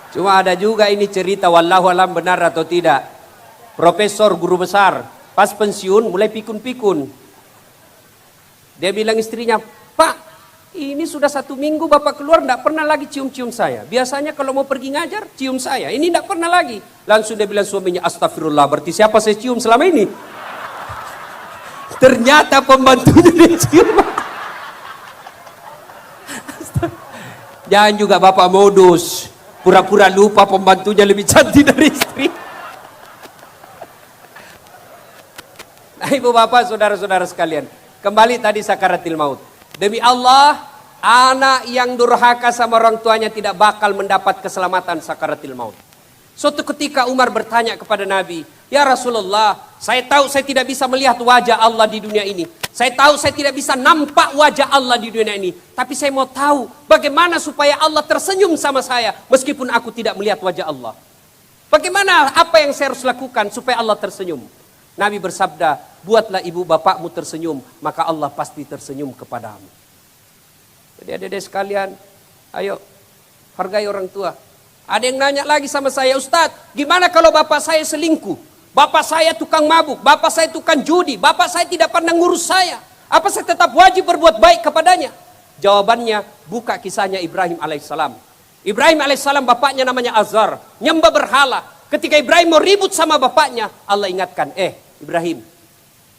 Cuma ada juga ini cerita, wallahu alam benar atau tidak. Profesor guru besar, pas pensiun mulai pikun-pikun. Dia bilang istrinya, Pak, ini sudah 1 minggu Bapak keluar tidak pernah lagi cium-cium saya. Biasanya kalau mau pergi ngajar, cium saya. Ini tidak pernah lagi. Langsung dia bilang suaminya, astagfirullah, berarti siapa saya cium selama ini? Ternyata pembantunya dia cium. Jangan juga Bapak modus. Pura-pura lupa pembantunya lebih cantik dari istri. Nah ibu bapak, saudara-saudara sekalian. Kembali tadi sakaratil maut. Demi Allah, anak yang durhaka sama orang tuanya tidak bakal mendapat keselamatan sakaratil maut. Suatu ketika Umar bertanya kepada Nabi, ya Rasulullah, saya tahu saya tidak bisa melihat wajah Allah di dunia ini. Saya tahu saya tidak bisa nampak wajah Allah di dunia ini. Tapi saya mau tahu bagaimana supaya Allah tersenyum sama saya meskipun aku tidak melihat wajah Allah. Bagaimana, apa yang saya harus lakukan supaya Allah tersenyum? Nabi bersabda, buatlah ibu bapakmu tersenyum, maka Allah pasti tersenyum kepadamu. Jadi adik-adik sekalian, ayo hargai orang tua. Ada yang nanya lagi sama saya, Ustadz, gimana kalau bapak saya selingkuh? Bapak saya tukang mabuk, bapak saya tukang judi, bapak saya tidak pernah ngurus saya. Apa saya tetap wajib berbuat baik kepadanya? Jawabannya, buka kisahnya Ibrahim alaihissalam. Ibrahim alaihissalam bapaknya namanya Azar, nyembah berhala. Ketika Ibrahim mau ribut sama bapaknya, Allah ingatkan, Ibrahim,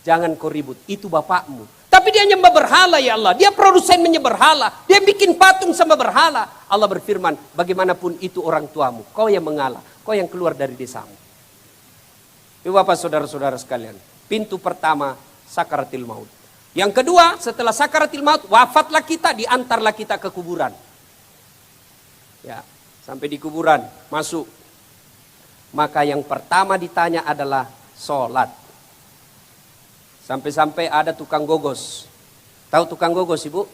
jangan kau ribut, itu bapakmu. Tapi dia nyembah berhala ya Allah. Dia produsen menyembah berhala. Dia bikin patung sama berhala. Allah berfirman, bagaimanapun itu orang tuamu. Kau yang mengalah. Kau yang keluar dari desamu. Ibu bapak saudara-saudara sekalian. Pintu pertama, sakaratil maut. Yang kedua, setelah sakaratil maut, wafatlah kita, diantarlah kita ke kuburan. Ya, sampai di kuburan, masuk. Maka yang pertama ditanya adalah sholat. Sampai-sampai ada tukang gogos. Tahu tukang gogos ibu?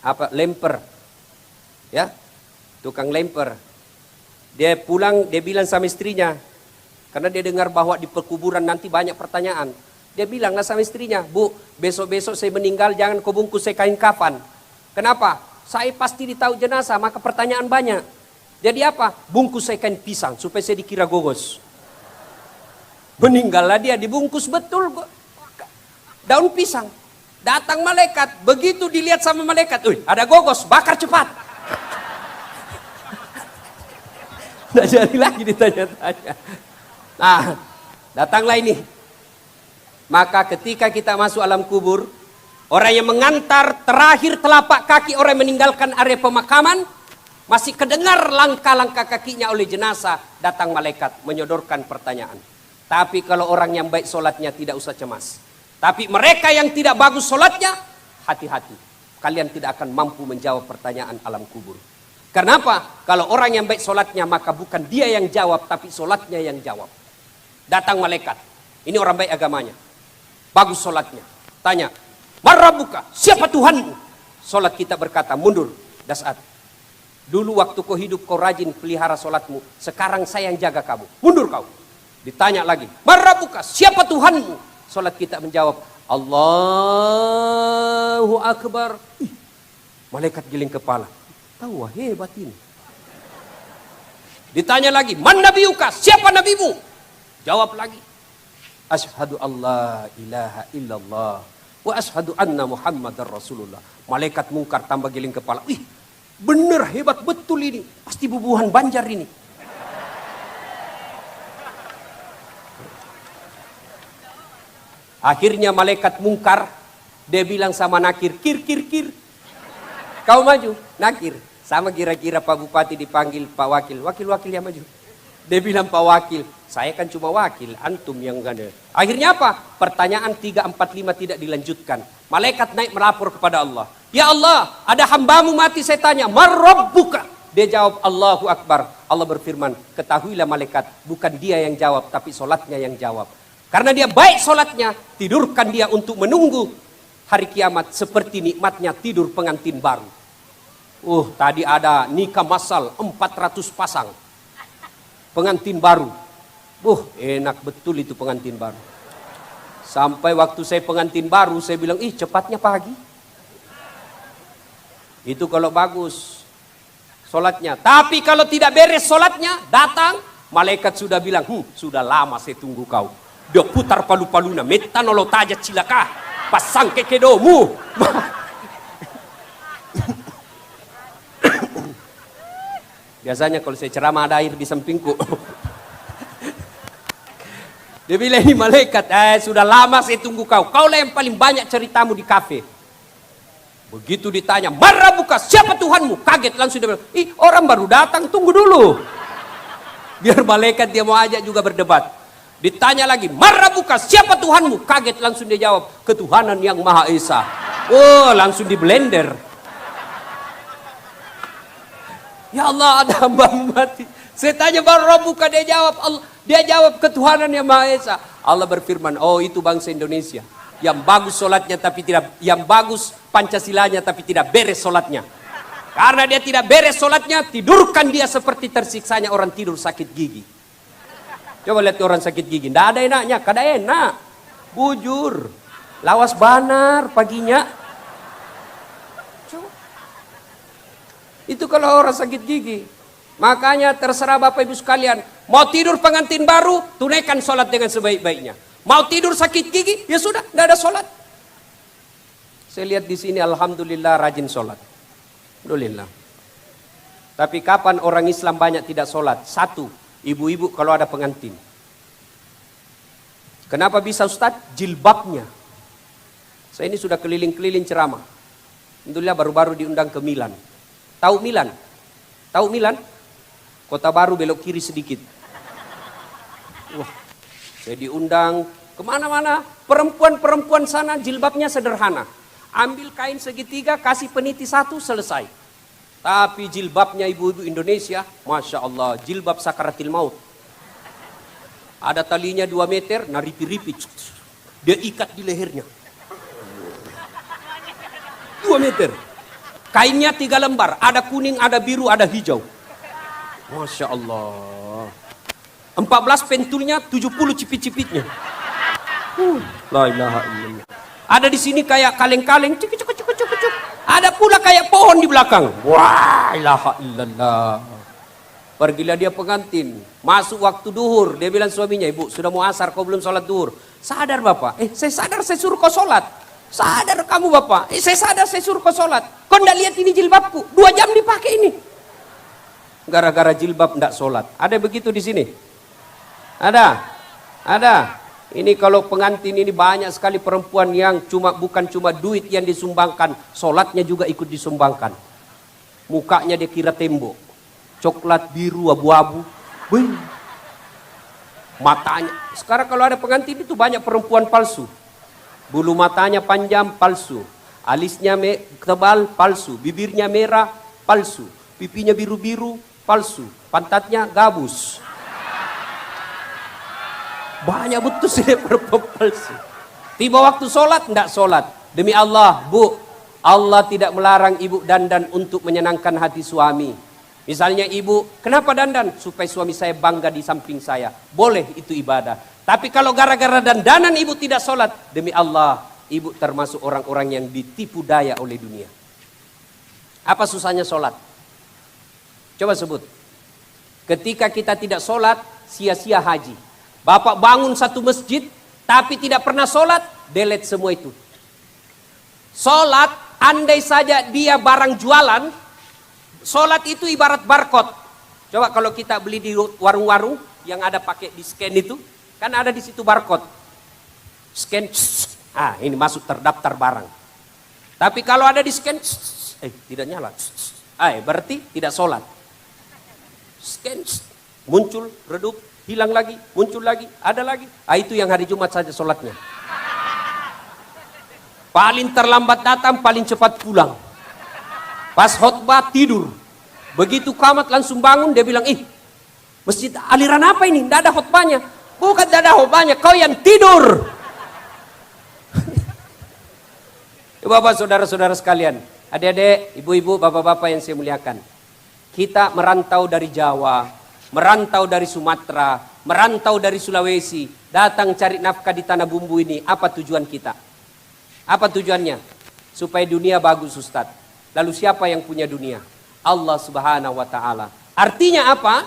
Apa? Lemper. Ya, tukang lemper. Dia pulang, dia bilang sama istrinya. Karena dia dengar bahwa di perkuburan nanti banyak pertanyaan. Dia bilanglah sama istrinya, Bu, besok-besok saya meninggal jangan kau bungkus saya kain kafan. Kenapa? Saya pasti ditahu jenazah, maka pertanyaan banyak. Jadi apa? Bungkus saya kain pisang supaya saya dikira gogos. Meninggallah dia, dibungkus betul daun pisang. Datang malaikat, begitu dilihat sama malaikat, ada gogos, bakar cepat. Tidak jadi lagi ditanya-tanya. Nah, datanglah ini. Maka ketika kita masuk alam kubur, orang yang mengantar terakhir telapak kaki orang yang meninggalkan area pemakaman, masih kedengar langkah-langkah kakinya oleh jenazah, datang malaikat menyodorkan pertanyaan. Tapi kalau orang yang baik solatnya tidak usah cemas. Tapi mereka yang tidak bagus solatnya, hati-hati. Kalian tidak akan mampu menjawab pertanyaan alam kubur. Kenapa? Kalau orang yang baik solatnya, maka bukan dia yang jawab, tapi solatnya yang jawab. Datang malaikat. Ini orang baik agamanya. Bagus solatnya. Tanya, Marrabuka, siapa Tuhanmu? Solat kita berkata, mundur, dasat. Dulu waktu kau hidup kau rajin pelihara solatmu. Sekarang saya yang jaga kamu. Mundur kau. Ditanya lagi, Marrabuka, siapa Tuhanmu? Solat kita menjawab, Allahu Akbar. Malaikat giling kepala. Tahu hebat ini. Ditanya lagi, Man Nabiuka, siapa nabimu? Jawab lagi, Asyhadu Allah ilaha illallah wa asyhadu anna Muhammadar Rasulullah. Malaikat mungkar tambah giling kepala. Bener hebat betul ini. Pasti bubuhan Banjar ini. Akhirnya malaikat mungkar. Dia bilang sama Nakir, kir. Kau maju, Nakir. Sama kira-kira Pak Bupati dipanggil Pak Wakil. Wakil yang maju. Dia bilang Pak Wakil, saya kan cuma wakil, antum yang ganda. Akhirnya apa? Pertanyaan 3, 4, 5 tidak dilanjutkan. Malaikat naik melapor kepada Allah. Ya Allah, ada hambamu mati, saya tanya, marrabbuka? Dia jawab, Allahu Akbar. Allah berfirman, ketahuilah malaikat, bukan dia yang jawab, tapi solatnya yang jawab. Karena dia baik solatnya, tidurkan dia untuk menunggu hari kiamat seperti nikmatnya tidur pengantin baru. Tadi ada nikah massal 400 pasang. Pengantin baru. Enak betul itu pengantin baru. Sampai waktu saya pengantin baru, saya bilang, cepatnya pagi. Itu kalau bagus solatnya. Tapi kalau tidak beres solatnya, datang, malaikat sudah bilang, sudah lama saya tunggu kau. Dia putar palu-paluna, metanolo taja cilaka, pasang kekedomu. Biasanya kalau saya ceramah ada air di sampingku. Dia bilang ini malaikat, sudah lama saya tunggu kau. Kaulah yang paling banyak ceritamu di kafe. Begitu ditanya, marrabbuka, siapa Tuhanmu? Kaget langsung dia bilang, orang baru datang, tunggu dulu. Biar malaikat dia mau ajak juga berdebat. Ditanya lagi, marrabbuka, siapa Tuhanmu? Kaget langsung dia jawab, ketuhanan yang Maha Esa. Langsung di blender. Ya Allah, ada hamba mati. Saya tanya marrabbuka, dia jawab Allah. Dia jawab ketuhanan yang Maha Esa. Allah berfirman, itu bangsa Indonesia. Yang bagus solatnya tapi tidak, yang bagus Pancasilanya tapi tidak beres solatnya. Karena dia tidak beres solatnya, tidurkan dia seperti tersiksanya orang tidur sakit gigi. Coba lihat orang sakit gigi, tidak ada enaknya, kada enak. Bujur, lawas banar paginya. Coba. Itu kalau orang sakit gigi. Makanya terserah Bapak Ibu sekalian, mau tidur pengantin baru, tunaikan sholat dengan sebaik-baiknya. Mau tidur sakit gigi, ya sudah, tidak ada sholat. Saya lihat di sini, alhamdulillah rajin sholat. Alhamdulillah. Tapi kapan orang Islam banyak tidak sholat? Satu, ibu-ibu kalau ada pengantin. Kenapa bisa Ustadz? Jilbabnya. Saya ini sudah keliling-keliling ceramah. Alhamdulillah baru-baru diundang ke Milan. Tahu Milan? Tahu Milan? Kota baru belok kiri sedikit. Saya diundang kemana-mana. Perempuan-perempuan sana jilbabnya sederhana. Ambil kain segitiga, kasih peniti 1, selesai. Tapi jilbabnya ibu-ibu Indonesia, Masya Allah, jilbab sakaratil maut. Ada talinya 2 meter, naripi-ripi. Dia ikat di lehernya. 2 meter. Kainnya 3 lembar, ada kuning, ada biru, ada hijau. Masya Allah. 14 pentulnya, 70 cipit-cipitnya. La ilaha illallah. Ada di sini kayak kaleng-kaleng, cuk. Ada pula kayak pohon di belakang. Wah, ilaha illallah. Pergilah dia pengantin, masuk waktu duhur, dia bilang suaminya, ibu sudah mau asar, kau belum sholat duhur. Sadar bapak? Saya sadar, saya suruh kau sholat. Sadar kamu bapak? Saya sadar, saya suruh kau sholat. Kau ndak lihat ini jilbabku, 2 jam dipakai ini. Gara-gara jilbab ndak sholat. Ada begitu di sini? Ada. Ini kalau pengantin ini banyak sekali perempuan yang bukan cuma duit yang disumbangkan, sholatnya juga ikut disumbangkan. Mukanya dia kira tembok, coklat, biru, abu-abu. Matanya. Sekarang kalau ada pengantin itu banyak perempuan palsu. Bulu matanya panjang, palsu. Alisnya tebal, palsu. Bibirnya merah, palsu. Pipinya biru-biru, palsu. Pantatnya gabus. Banyak betul sih perempuan palsu. Tiba waktu sholat, tidak sholat. Demi Allah, Bu, Allah tidak melarang ibu dandan untuk menyenangkan hati suami. Misalnya ibu, kenapa dandan? Supaya suami saya bangga di samping saya. Boleh, itu ibadah. Tapi kalau gara-gara dandanan ibu tidak sholat, demi Allah, ibu termasuk orang-orang yang ditipu daya oleh dunia. Apa susahnya sholat? Coba sebut. Ketika kita tidak sholat, sia-sia haji. Bapak bangun satu masjid, tapi tidak pernah sholat, delete semua itu. Sholat, andai saja dia barang jualan, Sholat itu ibarat barcode. Coba kalau kita beli di warung-warung yang ada pakai di scan itu, kan ada di situ barcode. Scan, ini masuk terdaftar barang. Tapi kalau ada di scan, tidak nyala. Berarti tidak sholat. Scan, muncul, redup, hilang lagi, muncul lagi, ada lagi. Itu yang hari Jumat saja sholatnya. Paling terlambat datang, paling cepat pulang. Pas khotbah tidur. Begitu qamat langsung bangun, dia bilang, masjid aliran apa ini? Tidak ada khotbahnya. Bukan tidak ada khotbahnya, kau yang tidur. Bapak, saudara-saudara sekalian, adik-adik, ibu-ibu, bapak-bapak yang saya muliakan. Kita merantau dari Jawa, merantau dari Sumatera, merantau dari Sulawesi, datang cari nafkah di tanah bumbu ini. Apa tujuan kita? Apa tujuannya? Supaya dunia bagus, Ustaz. Lalu siapa yang punya dunia? Allah Subhanahu wa ta'ala. Artinya apa?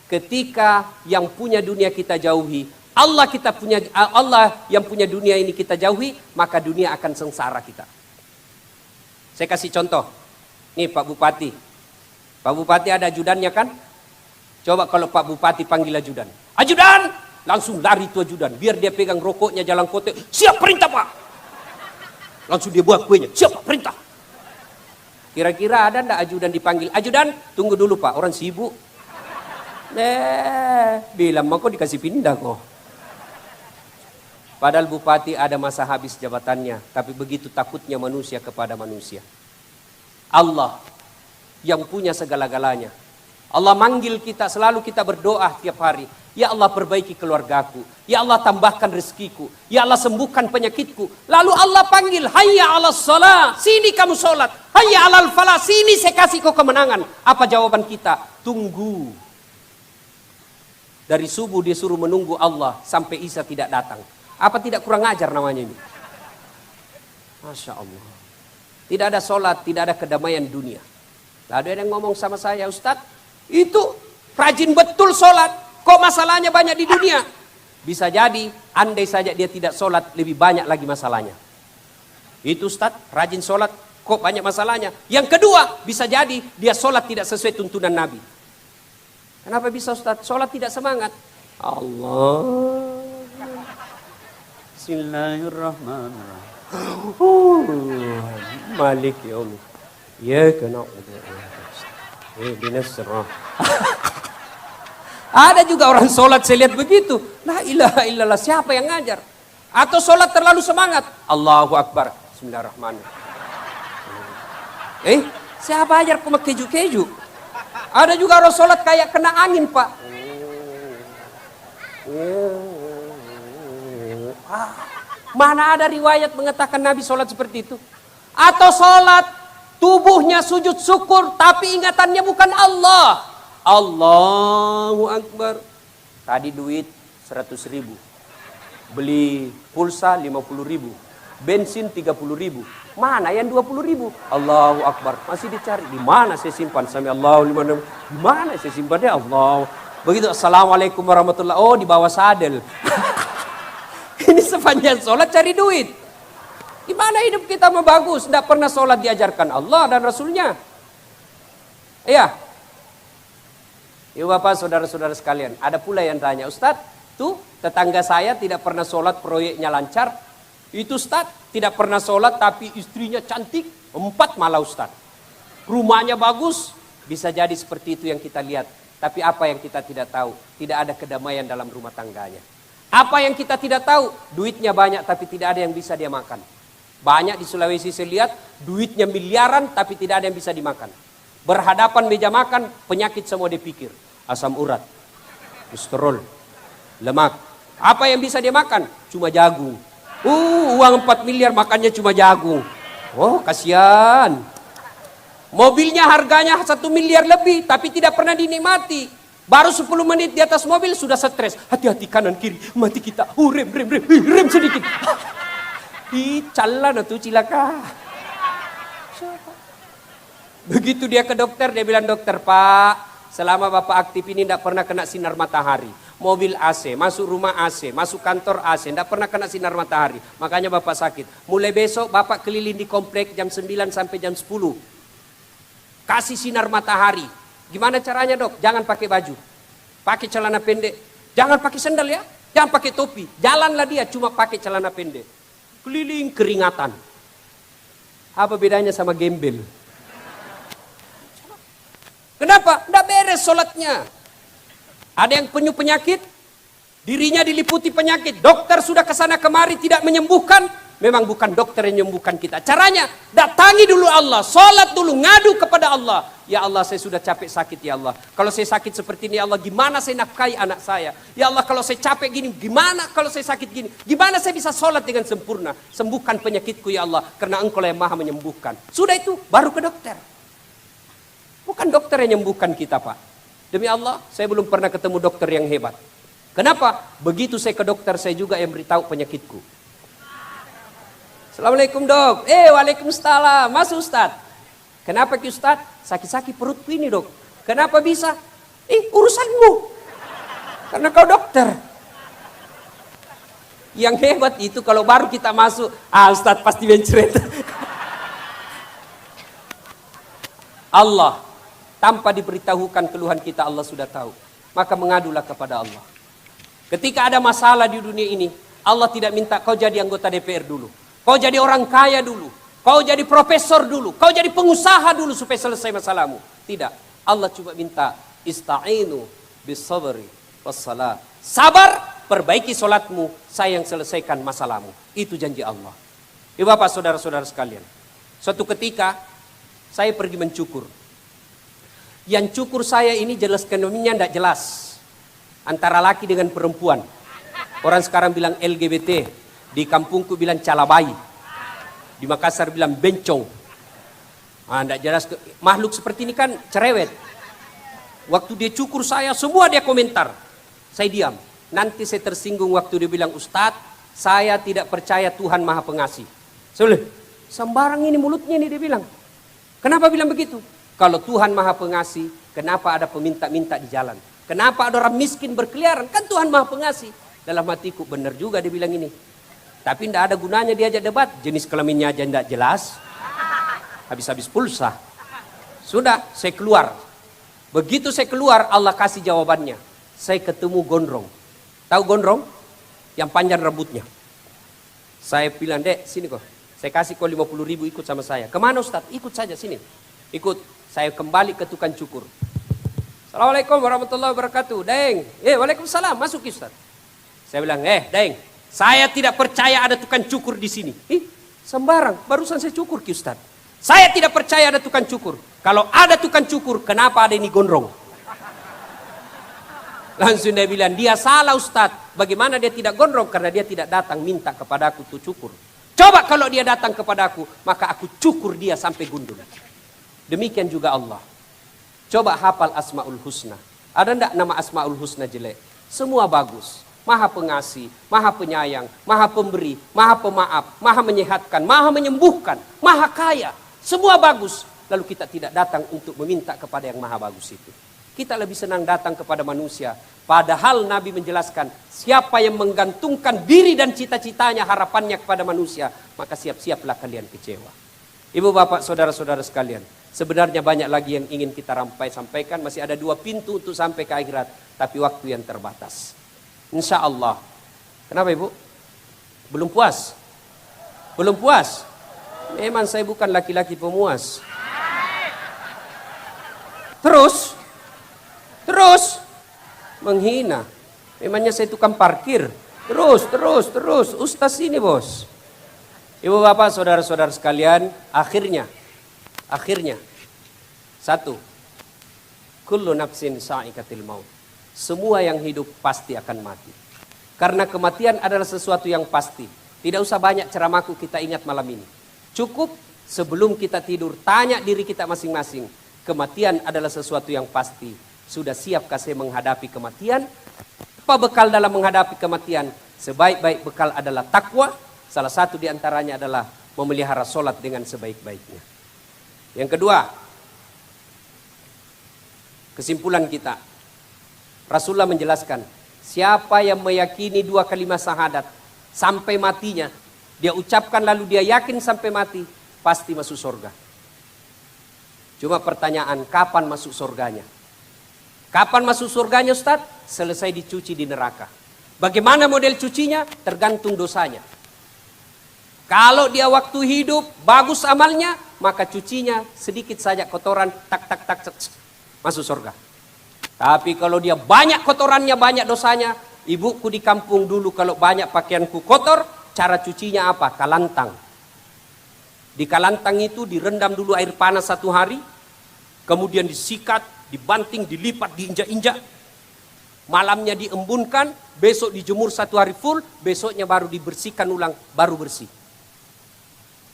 Ketika yang punya dunia kita jauhi, Allah yang punya dunia ini kita jauhi, maka dunia akan sengsara kita. Saya kasih contoh. Nih Pak Bupati. Pak Bupati ada ajudannya kan? Coba kalau Pak Bupati panggil ajudan. Ajudan! Langsung lari itu ajudan. Biar dia pegang rokoknya jalan kote. Siap perintah Pak! Langsung dia buat kuenya. Siap Pak, perintah! Kira-kira ada ndak ajudan dipanggil? Ajudan, tunggu dulu Pak, orang sibuk. Bilang mau kok dikasih pindah kok. Padahal bupati ada masa habis jabatannya, tapi begitu takutnya manusia kepada manusia. Allah yang punya segala-galanya. Allah manggil kita, selalu kita berdoa tiap hari. Ya Allah perbaiki keluargaku. Ya Allah tambahkan rezekiku. Ya Allah sembuhkan penyakitku. Lalu Allah panggil, hayya 'alas shalah, sini kamu sholat. Hayya 'alal falah, sini saya kasih kau kemenangan. Apa jawaban kita? Tunggu. Dari subuh dia suruh menunggu Allah sampai Isya tidak datang. Apa tidak kurang ajar namanya ini? Masya Allah. Tidak ada sholat, tidak ada kedamaian dunia. Lalu ada yang ngomong sama saya, Ustadz, itu rajin betul sholat, kok masalahnya banyak di dunia? Bisa jadi, andai saja dia tidak sholat, lebih banyak lagi masalahnya. Itu Ustadz, rajin sholat, kok banyak masalahnya? Yang kedua, bisa jadi dia sholat tidak sesuai tuntunan Nabi. Kenapa bisa Ustadz? Sholat tidak semangat. Allah. Bismillahirrahmanirrahim. Malik yaum. Ya kena. Ada juga orang sholat saya lihat begitu. La ilaha illallah, siapa yang ngajar? Atau sholat terlalu semangat. Allahu Akbar. Bismillahirrahmanirrahim. Siapa ajar kok keju-keju? Ada juga orang sholat kayak kena angin Pak. Mana ada riwayat mengatakan Nabi sholat seperti itu? Atau sholat tubuhnya sujud syukur tapi ingatannya bukan Allah. Allahu Akbar. Tadi duit 100.000. Beli pulsa 50.000. Bensin 30.000. Mana yang 20.000? Allahu Akbar. Masih dicari. Di mana saya simpan? Sami Allahu liman. Di mana saya simpannya? Allah. Begitu Assalamualaikum warahmatullahi. Oh, di bawah sadel. Ini sepanjang sholat cari duit. Gimana hidup kita mau bagus? Tidak pernah sholat diajarkan Allah dan Rasulnya. Iya. Ibu bapak saudara-saudara sekalian. Ada pula yang tanya, Ustadz, tuh tetangga saya tidak pernah sholat proyeknya lancar. Itu Ustadz tidak pernah sholat tapi istrinya cantik. 4 malah Ustadz. Rumahnya bagus. Bisa jadi seperti itu yang kita lihat. Tapi apa yang kita tidak tahu? Tidak ada kedamaian dalam rumah tangganya. Apa yang kita tidak tahu? Duitnya banyak tapi tidak ada yang bisa dia makan. Banyak di Sulawesi saya lihat duitnya miliaran tapi tidak ada yang bisa dimakan. Berhadapan meja makan penyakit semua dipikir. Asam urat, kolesterol, lemak. Apa yang bisa dia makan? Cuma jagung. Uang 4 miliar makannya cuma jagung. Oh kasihan. Mobilnya harganya 1 miliar lebih tapi tidak pernah dinikmati. Baru 10 menit di atas mobil sudah stres. Hati-hati kanan kiri, mati kita. Rem sedikit. Calan tuh cilaka. Begitu dia ke dokter, dia bilang, dokter Pak, selama Bapak aktif ini tidak pernah kena sinar matahari. Mobil AC, masuk rumah AC, masuk kantor AC, tidak pernah kena sinar matahari. Makanya Bapak sakit. Mulai besok Bapak keliling di komplek jam 9 sampai jam 10. kasih sinar matahari. Gimana caranya dok? Jangan pakai baju, pakai celana pendek, jangan pakai sandal ya, jangan pakai topi. Jalanlah dia cuma pakai celana pendek, keliling keringatan. Apa bedanya sama gembel? Kenapa? Nggak beres sholatnya. Ada yang penyakit, dirinya diliputi penyakit. Dokter sudah kesana kemari tidak menyembuhkan. Memang bukan dokter yang menyembuhkan kita. Caranya, datangi dulu Allah. Sholat dulu, ngadu kepada Allah. Ya Allah, saya sudah capek sakit ya Allah. Kalau saya sakit seperti ini ya Allah, gimana saya nafkahi anak saya? Ya Allah, kalau saya capek gini, gimana kalau saya sakit gini? Gimana saya bisa sholat dengan sempurna? Sembuhkan penyakitku ya Allah. Karena Engkau yang maha menyembuhkan. Sudah itu, baru ke dokter. Bukan dokter yang menyembuhkan kita Pak. Demi Allah, saya belum pernah ketemu dokter yang hebat. Kenapa? Begitu saya ke dokter, saya juga yang beritahu penyakitku. Assalamualaikum dok. Waalaikumsalam. Mas Ustad. Kenapa ki Ustad? Sakit-sakit perutku ini dok. Kenapa bisa? Urusanmu. Karena kau dokter. Yang hebat itu kalau baru kita masuk, Ustad pasti mencret. Allah tanpa diberitahukan keluhan kita, Allah sudah tahu. Maka mengadulah kepada Allah. Ketika ada masalah di dunia ini, Allah tidak minta kau jadi anggota DPR dulu. Kau jadi orang kaya dulu. Kau jadi profesor dulu. Kau jadi pengusaha dulu supaya selesai masalahmu. Tidak. Allah cuma minta ista'inu bisabri wassalat. Sabar, perbaiki solatmu, saya yang selesaikan masalahmu. Itu janji Allah. Ibu bapak saudara-saudara sekalian. Suatu ketika saya pergi mencukur. Yang cukur saya ini jelas kenominnya tidak jelas. Antara laki dengan perempuan. Orang sekarang bilang LGBT. Di kampungku bilang calabai. Di Makassar bilang bencong. Tidak jelas. Makhluk seperti ini kan cerewet. Waktu dia cukur saya, semua dia komentar. Saya diam. Nanti saya tersinggung waktu dia bilang, Ustadz, saya tidak percaya Tuhan Maha Pengasih. Sembarang ini mulutnya ini dia bilang. Kenapa bilang begitu? Kalau Tuhan Maha Pengasih, kenapa ada peminta-minta di jalan? Kenapa ada orang miskin berkeliaran? Kan Tuhan Maha Pengasih. Dalam hatiku, benar juga dia bilang ini. Tapi tidak ada gunanya diajak debat. Jenis kelaminnya aja tidak jelas. Habis-habis pulsa. Sudah, saya keluar. Begitu saya keluar, Allah kasih jawabannya. Saya ketemu gondrong. Tahu gondrong? Yang panjang rambutnya. Saya bilang, Dek, sini kok. Saya kasih kau 50.000 ikut sama saya. Kemana Ustaz? Ikut saja sini. Ikut. Saya kembali ke tukang cukur. Assalamualaikum warahmatullahi wabarakatuh. Deng. Waalaikumsalam. Masuk Ustaz. Saya bilang, Deng. Saya tidak percaya ada tukang cukur di sini. Sembarang. Barusan saya cukur Ki Ustaz. Saya tidak percaya ada tukang cukur. Kalau ada tukang cukur, kenapa ada ini gondrong? Langsung dia bilang, dia salah Ustaz. Bagaimana dia tidak gondrong? Karena dia tidak datang minta kepadaku untuk cukur. Coba kalau dia datang kepadaku, maka aku cukur dia sampai gundul. Demikian juga Allah. Coba hafal Asmaul Husna. Ada enggak nama Asmaul Husna jelek? Semua bagus. Maha pengasih, maha penyayang, maha pemberi, maha pemaaf, maha menyehatkan, maha menyembuhkan, maha kaya. Semua bagus. Lalu kita tidak datang untuk meminta kepada yang maha bagus itu. Kita lebih senang datang kepada manusia. Padahal Nabi menjelaskan, siapa yang menggantungkan diri dan cita-citanya, harapannya kepada manusia, maka siap-siaplah kalian kecewa. Ibu bapak saudara-saudara sekalian, sebenarnya banyak lagi yang ingin kita sampaikan. Masih ada 2 pintu untuk sampai ke akhirat. Tapi waktu yang terbatas. Insya Allah. Kenapa ibu? Belum puas? Belum puas? Memang saya bukan laki-laki pemuas. Terus menghina. Memangnya saya tukang parkir. Terus. Ustaz ini bos. Ibu bapak saudara-saudara sekalian. Akhirnya. 1. Kullu nafsin sa'ikatil maut. Semua yang hidup pasti akan mati. Karena kematian adalah sesuatu yang pasti. Tidak usah banyak ceramahku kita ingat malam ini. Cukup sebelum kita tidur, tanya diri kita masing-masing. Kematian adalah sesuatu yang pasti. Sudah siapkah saya menghadapi kematian? Apa bekal dalam menghadapi kematian? Sebaik-baik bekal adalah takwa. Salah satu diantaranya adalah memelihara sholat dengan sebaik-baiknya. Yang kedua, kesimpulan kita. Rasulullah menjelaskan, siapa yang meyakini 2 kalimat syahadat sampai matinya, dia ucapkan lalu dia yakin sampai mati, pasti masuk surga. Cuma pertanyaan, kapan masuk surganya? Kapan masuk surganya Ustaz? Selesai dicuci di neraka. Bagaimana model cucinya? Tergantung dosanya. Kalau dia waktu hidup bagus amalnya, maka cucinya sedikit saja kotoran, tak tak tak, masuk surga. Tapi kalau dia banyak kotorannya, banyak dosanya, ibuku di kampung dulu kalau banyak pakaianku kotor, cara cucinya apa? Kalantang. Di kalantang itu direndam dulu air panas 1 hari, kemudian disikat, dibanting, dilipat, diinjak-injak. Malamnya diembunkan, besok dijemur 1 hari full, besoknya baru dibersihkan ulang, baru bersih.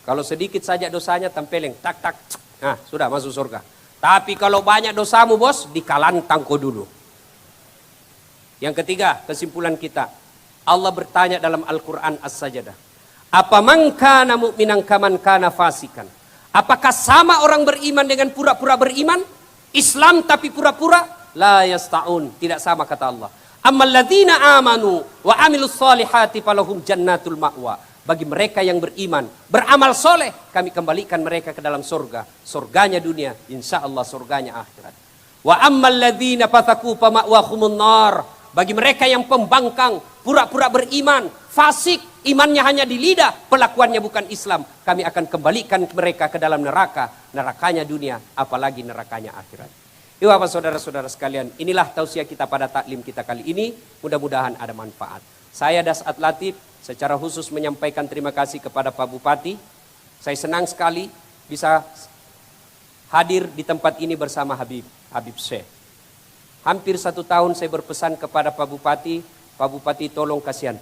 Kalau sedikit saja dosanya tempeleng, tak tak, nah sudah masuk surga. Tapi kalau banyak dosamu bos, dikalantang kau dulu. Yang ketiga, kesimpulan kita, Allah bertanya dalam Al-Quran As-Sajdah, apa man kana mu'minan kaman kana fasikan? Apakah sama orang beriman dengan pura-pura beriman? Islam tapi pura-pura? La yasta'un, tidak sama kata Allah. Ammal ladzina amanu wa amilus solihati falahum jannatul ma'wa. Bagi mereka yang beriman, beramal soleh, kami kembalikan mereka ke dalam surga. Surganya dunia, insya Allah surganya akhirat. Wa ammal ladzina fathaku fama'wahumun nar. Bagi mereka yang pembangkang, pura-pura beriman, fasik, imannya hanya di lidah, pelakuannya bukan Islam, kami akan kembalikan mereka ke dalam neraka. Nerakanya dunia, apalagi nerakanya akhirat. Bapak saudara-saudara sekalian, inilah tausiah kita pada taklim kita kali ini. Mudah-mudahan ada manfaat. Saya Dasat Latif secara khusus menyampaikan terima kasih kepada Pak Bupati. Saya senang sekali bisa hadir di tempat ini bersama Habib Syekh. Hampir 1 tahun saya berpesan kepada Pak Bupati tolong kasihan.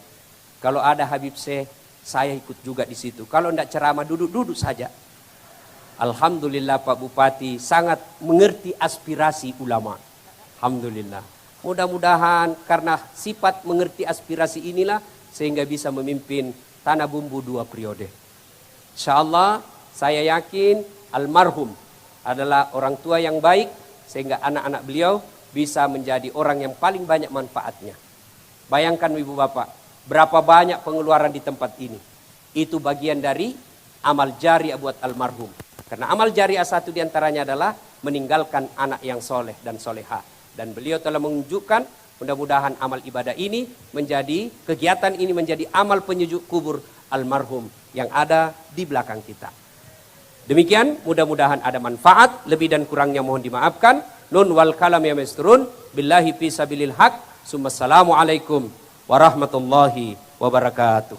Kalau ada Habib Syekh, saya ikut juga di situ. Kalau tidak ceramah duduk-duduk saja. Alhamdulillah Pak Bupati sangat mengerti aspirasi ulama. Alhamdulillah. Mudah-mudahan karena sifat mengerti aspirasi inilah sehingga bisa memimpin Tanah Bumbu 2 periode. InsyaAllah saya yakin almarhum adalah orang tua yang baik sehingga anak-anak beliau bisa menjadi orang yang paling banyak manfaatnya. Bayangkan ibu bapak, berapa banyak pengeluaran di tempat ini. Itu bagian dari amal jariah buat almarhum. Karena amal jariah satu diantaranya adalah meninggalkan anak yang soleh dan solehah. Dan beliau telah menunjukkan mudah-mudahan amal ibadah ini menjadi, kegiatan ini menjadi amal penyejuk kubur almarhum yang ada di belakang kita. Demikian, mudah-mudahan ada manfaat, lebih dan kurangnya mohon dimaafkan. Nun wal kalam ya maisturun, billahi fi sabilil haq, summa assalamu alaikum warahmatullahi wabarakatuh.